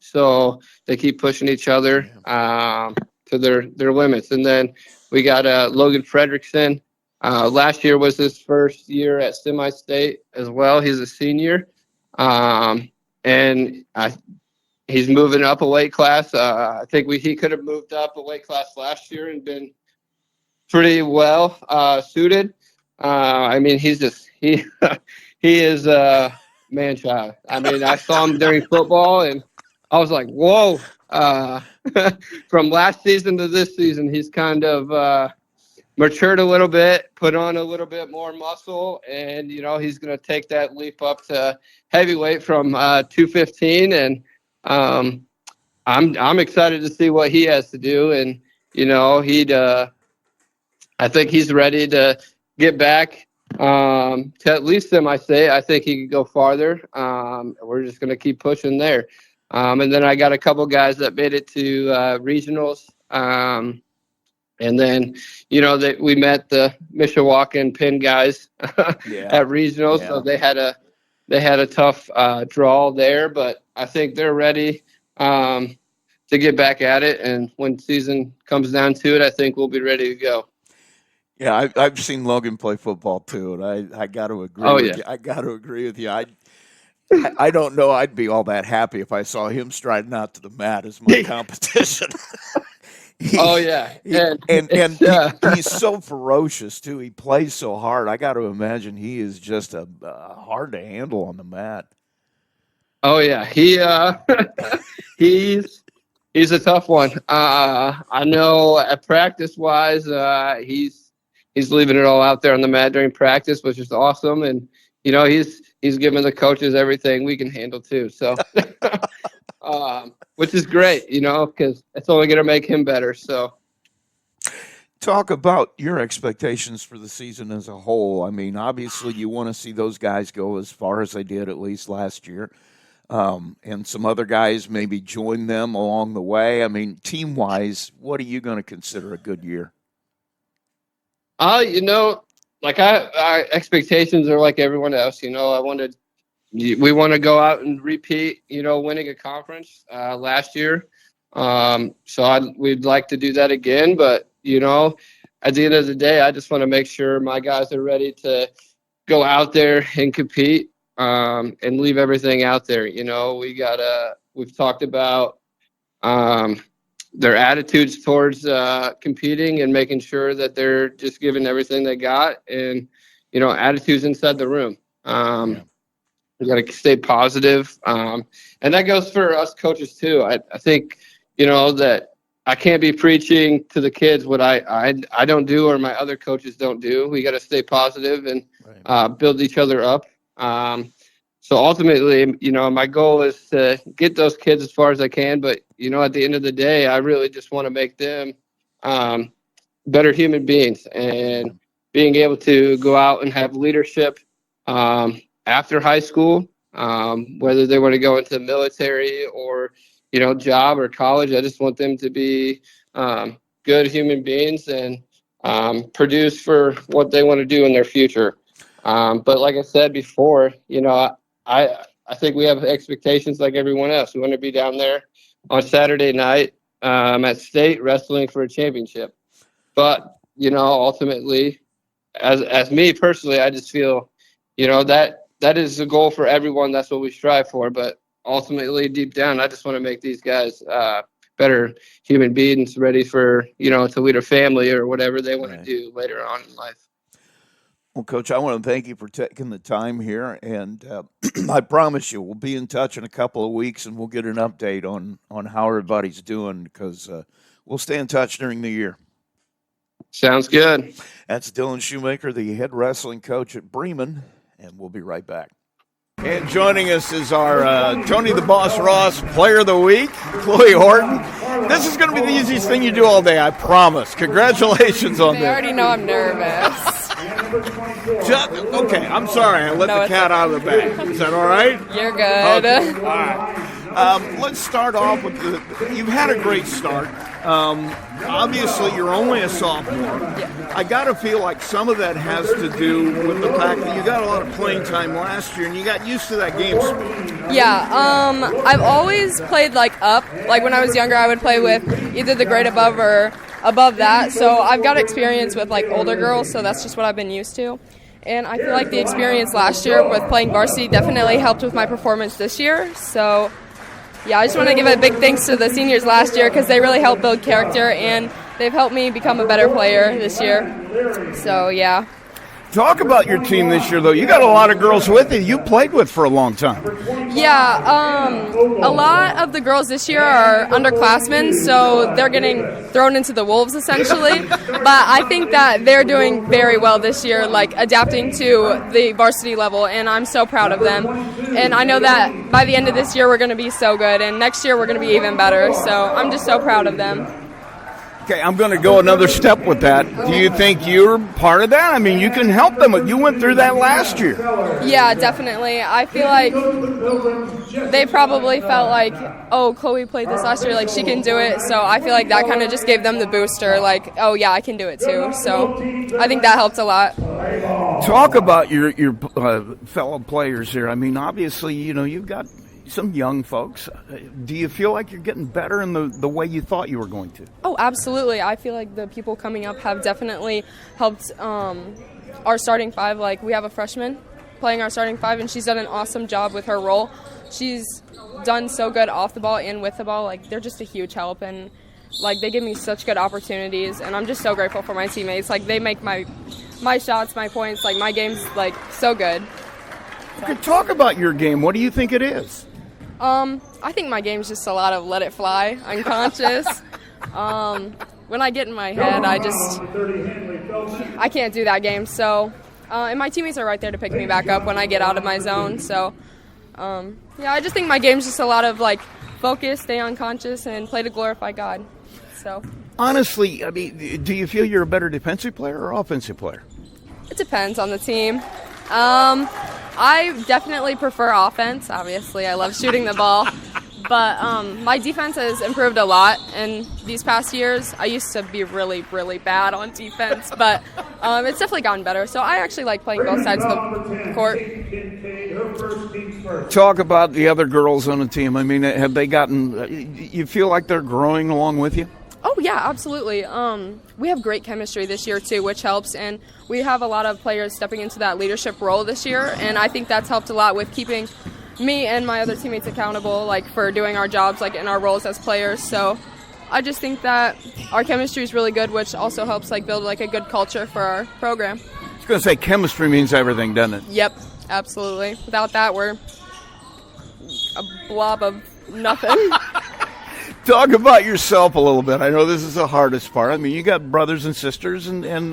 so they keep pushing each other to their limits. And then we got Logan Frederickson. Last year was his first year at semi-state as well. He's a senior, and he's moving up a weight class. I think he could have moved up a weight class last year and been pretty well suited. I mean, he is a man child. I mean, I saw him during football, and I was like, whoa. From last season to this season, he's kind of matured a little bit, put on a little bit more muscle, and he's going to take that leap up to heavyweight from 215. And I'm excited to see what he has to do. And I think he's ready to get back to at least semi-state. I think he could go farther. We're just going to keep pushing there. And then I got a couple guys that made it to regionals. And then, that we met the Mishawaka Penn guys at regionals. Yeah. So they had a tough draw there, but I think they're ready to get back at it. And when season comes down to it, I think we'll be ready to go. Yeah, I've seen Logan play football too, and I got to agree. With you. I got to agree with you. I don't know. I'd be all that happy if I saw him striding out to the mat as my competition. And he's so ferocious too. He plays so hard. I got to imagine he is just hard to handle on the mat. Oh yeah, he's a tough one. I know at practice wise, he's leaving it all out there on the mat during practice, which is awesome. And he's giving the coaches everything we can handle too. So. Which is great, because it's only going to make him better. So, talk about your expectations for the season as a whole. I mean, obviously, you want to see those guys go as far as they did at least last year, and some other guys maybe join them along the way. I mean, team-wise, what are you going to consider a good year? Our expectations are like everyone else. We want to go out and repeat, winning a conference last year. So we'd like to do that again. But, at the end of the day, I just want to make sure my guys are ready to go out there and compete and leave everything out there. We've talked about their attitudes towards competing and making sure that they're just giving everything they got, and, attitudes inside the room. We got to stay positive. And that goes for us coaches too. I think, that I can't be preaching to the kids what I don't do or my other coaches don't do. We got to stay positive and build each other up. So ultimately, my goal is to get those kids as far as I can. But, at the end of the day, I really just want to make them better human beings, and being able to go out and have leadership after high school, whether they want to go into the military or, job or college. I just want them to be good human beings and produce for what they want to do in their future. But like I said before, I think we have expectations like everyone else. We want to be down there on Saturday night at state wrestling for a championship. But, ultimately, as me personally, I just feel, that is the goal for everyone. That's what we strive for. But ultimately, deep down, I just want to make these guys better human beings, ready for, to lead a family or whatever they want to do later on in life. Well, Coach, I want to thank you for taking the time here, and I promise you we'll be in touch in a couple of weeks, and we'll get an update on how everybody's doing, because we'll stay in touch during the year. Sounds good. That's Dylan Shoemaker, the head wrestling coach at Bremen, and we'll be right back. And joining us is our Tony the Boss Ross Player of the Week, Chloe Horton. This is going to be the easiest thing you do all day, I promise. Congratulations on They this. already know I'm nervous. Okay, I'm sorry. I let the cat out of the bag. Is that all right? You're good. Okay. All right. Let's start off with you've had a great start. Obviously, you're only a sophomore. Yeah. I got to feel like some of that has to do with the fact that you got a lot of playing time last year and you got used to that game speed. Yeah, I've always played up. Like when I was younger, I would play with either the grade above or above that. So I've got experience with older girls, so that's just what I've been used to. And I feel like the experience last year with playing varsity definitely helped with my performance this year. So yeah, I just want to give a big thanks to the seniors last year because they really helped build character and they've helped me become a better player this year. So yeah. Talk about your team this year, though. You got a lot of girls with you you played with for a long time. Yeah, a lot of the girls this year are underclassmen, so they're getting thrown into the wolves, essentially. But I think that they're doing very well this year, adapting to the varsity level, and I'm so proud of them. And I know that by the end of this year, we're going to be so good, and next year, we're going to be even better. So I'm just so proud of them. Okay, I'm going to go another step with that. Do you think you're part of that? I mean, you can help them. You went through that last year. Yeah, definitely. I feel like they probably felt like, oh, Chloe played this last year, she can do it. So I feel like that kind of just gave them the booster, oh, yeah, I can do it too. So I think that helped a lot. Talk about your fellow players here. I mean, obviously, you've got some young folks. Do you feel like you're getting better in the way you thought you were going to? Oh, absolutely. I feel like the people coming up have definitely helped our starting five. We have a freshman playing our starting five, and she's done an awesome job with her role. She's done so good off the ball and with the ball. They're just a huge help, and they give me such good opportunities, and I'm just so grateful for my teammates. They make my shots, my points, my game's so good. Okay, talk about your game. What do you think it is? I think my game's just a lot of let it fly, unconscious. When I get in my head, I can't do that game. So, and my teammates are right there to pick me back up when I get out of my zone. So, I just think my game's just a lot of focus, stay unconscious, and play to glorify God. So, honestly, I mean, do you feel you're a better defensive player or offensive player? It depends on the team. I definitely prefer offense. Obviously, I love shooting the ball. But my defense has improved a lot in these past years. I used to be really, really bad on defense, but it's definitely gotten better. So I actually like playing both sides of the court. Talk about the other girls on the team. I mean, have they gotten – you feel like they're growing along with you? Oh, yeah, absolutely. We have great chemistry this year, too, which helps. And we have a lot of players stepping into that leadership role this year. And I think that's helped a lot with keeping me and my other teammates accountable, for doing our jobs, in our roles as players. So I just think that our chemistry is really good, which also helps, build, a good culture for our program. I was going to say chemistry means everything, doesn't it? Yep, absolutely. Without that, we're a blob of nothing. Talk about yourself a little bit. I know this is the hardest part. I mean, you got brothers and sisters and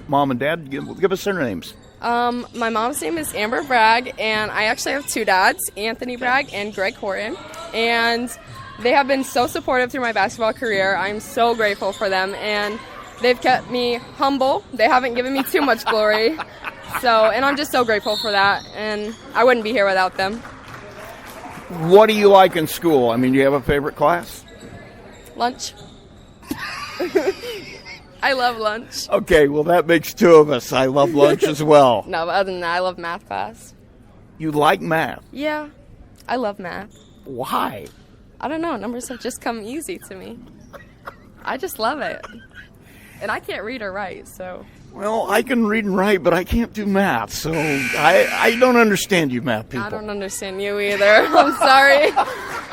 mom and dad. Give us their names. My mom's name is Amber Bragg, and I actually have two dads, Anthony Bragg and Greg Horton. And they have been so supportive through my basketball career. I'm so grateful for them, and they've kept me humble. They haven't given me too much glory. So, and I'm just so grateful for that, and I wouldn't be here without them. What do you like in school? I mean, do you have a favorite class? Lunch. I love lunch. Okay, well, that makes two of us. I love lunch as well. No, but other than that, I love math class. You like math. Yeah, I love math. Why? I don't know. Numbers have just come easy to me. I just love it. And I can't read or write, so. Well, I can read and write, but I can't do math, so I don't understand you math people. I don't understand you either. I'm sorry.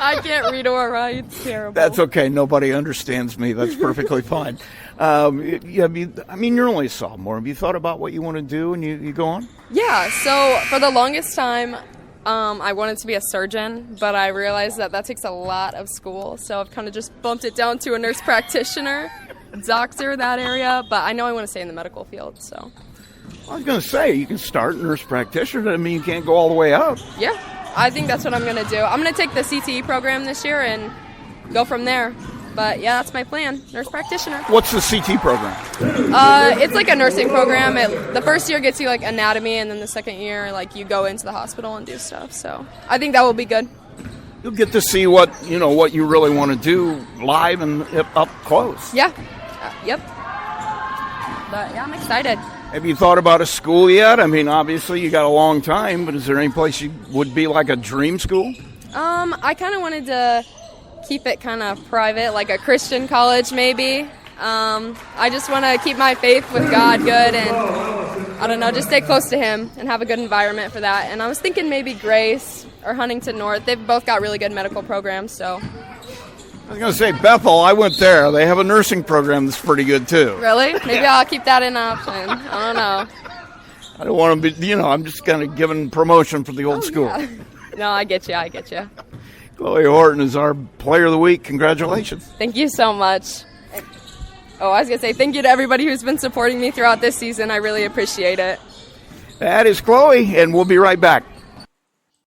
I can't read or write. It's terrible. That's okay. Nobody understands me. That's perfectly fine. I mean, you're only a sophomore. Have you thought about what you want to do and you go on? Yeah, so for the longest time, I wanted to be a surgeon, but I realized that takes a lot of school, so I've kind of just bumped it down to a nurse practitioner, doctor, that area, but I know I want to stay in the medical field, so. I was going to say, you can start nurse practitioner. I mean, you can't go all the way up. Yeah, I think that's what I'm going to do. I'm going to take the CTE program this year and go from there. But yeah, that's my plan, nurse practitioner. What's the CT program? It's like a nursing program. The first year gets you like anatomy, and then the second year, like you go into the hospital and do stuff. So I think that will be good. You'll get to see what you really want to do live and up close. Yeah. Yep. But yeah, I'm excited. Have you thought about a school yet? I mean, obviously you got a long time, but is there any place you would be like a dream school? I kind of wanted to keep it kind of private, like a Christian college maybe. I just want to keep my faith with God good and, I don't know, just stay close to Him and have a good environment for that. And I was thinking maybe Grace or Huntington North. They've both got really good medical programs, so. I was going to say, Bethel, I went there. They have a nursing program that's pretty good, too. Really? Maybe I'll keep that in option. I don't know. I don't want to be, I'm just kind of giving promotion for the old school. Yeah. No, I get you. Chloe Horton is our Player of the Week. Congratulations. Thank you so much. Oh, I was going to say thank you to everybody who's been supporting me throughout this season. I really appreciate it. That is Chloe, and we'll be right back.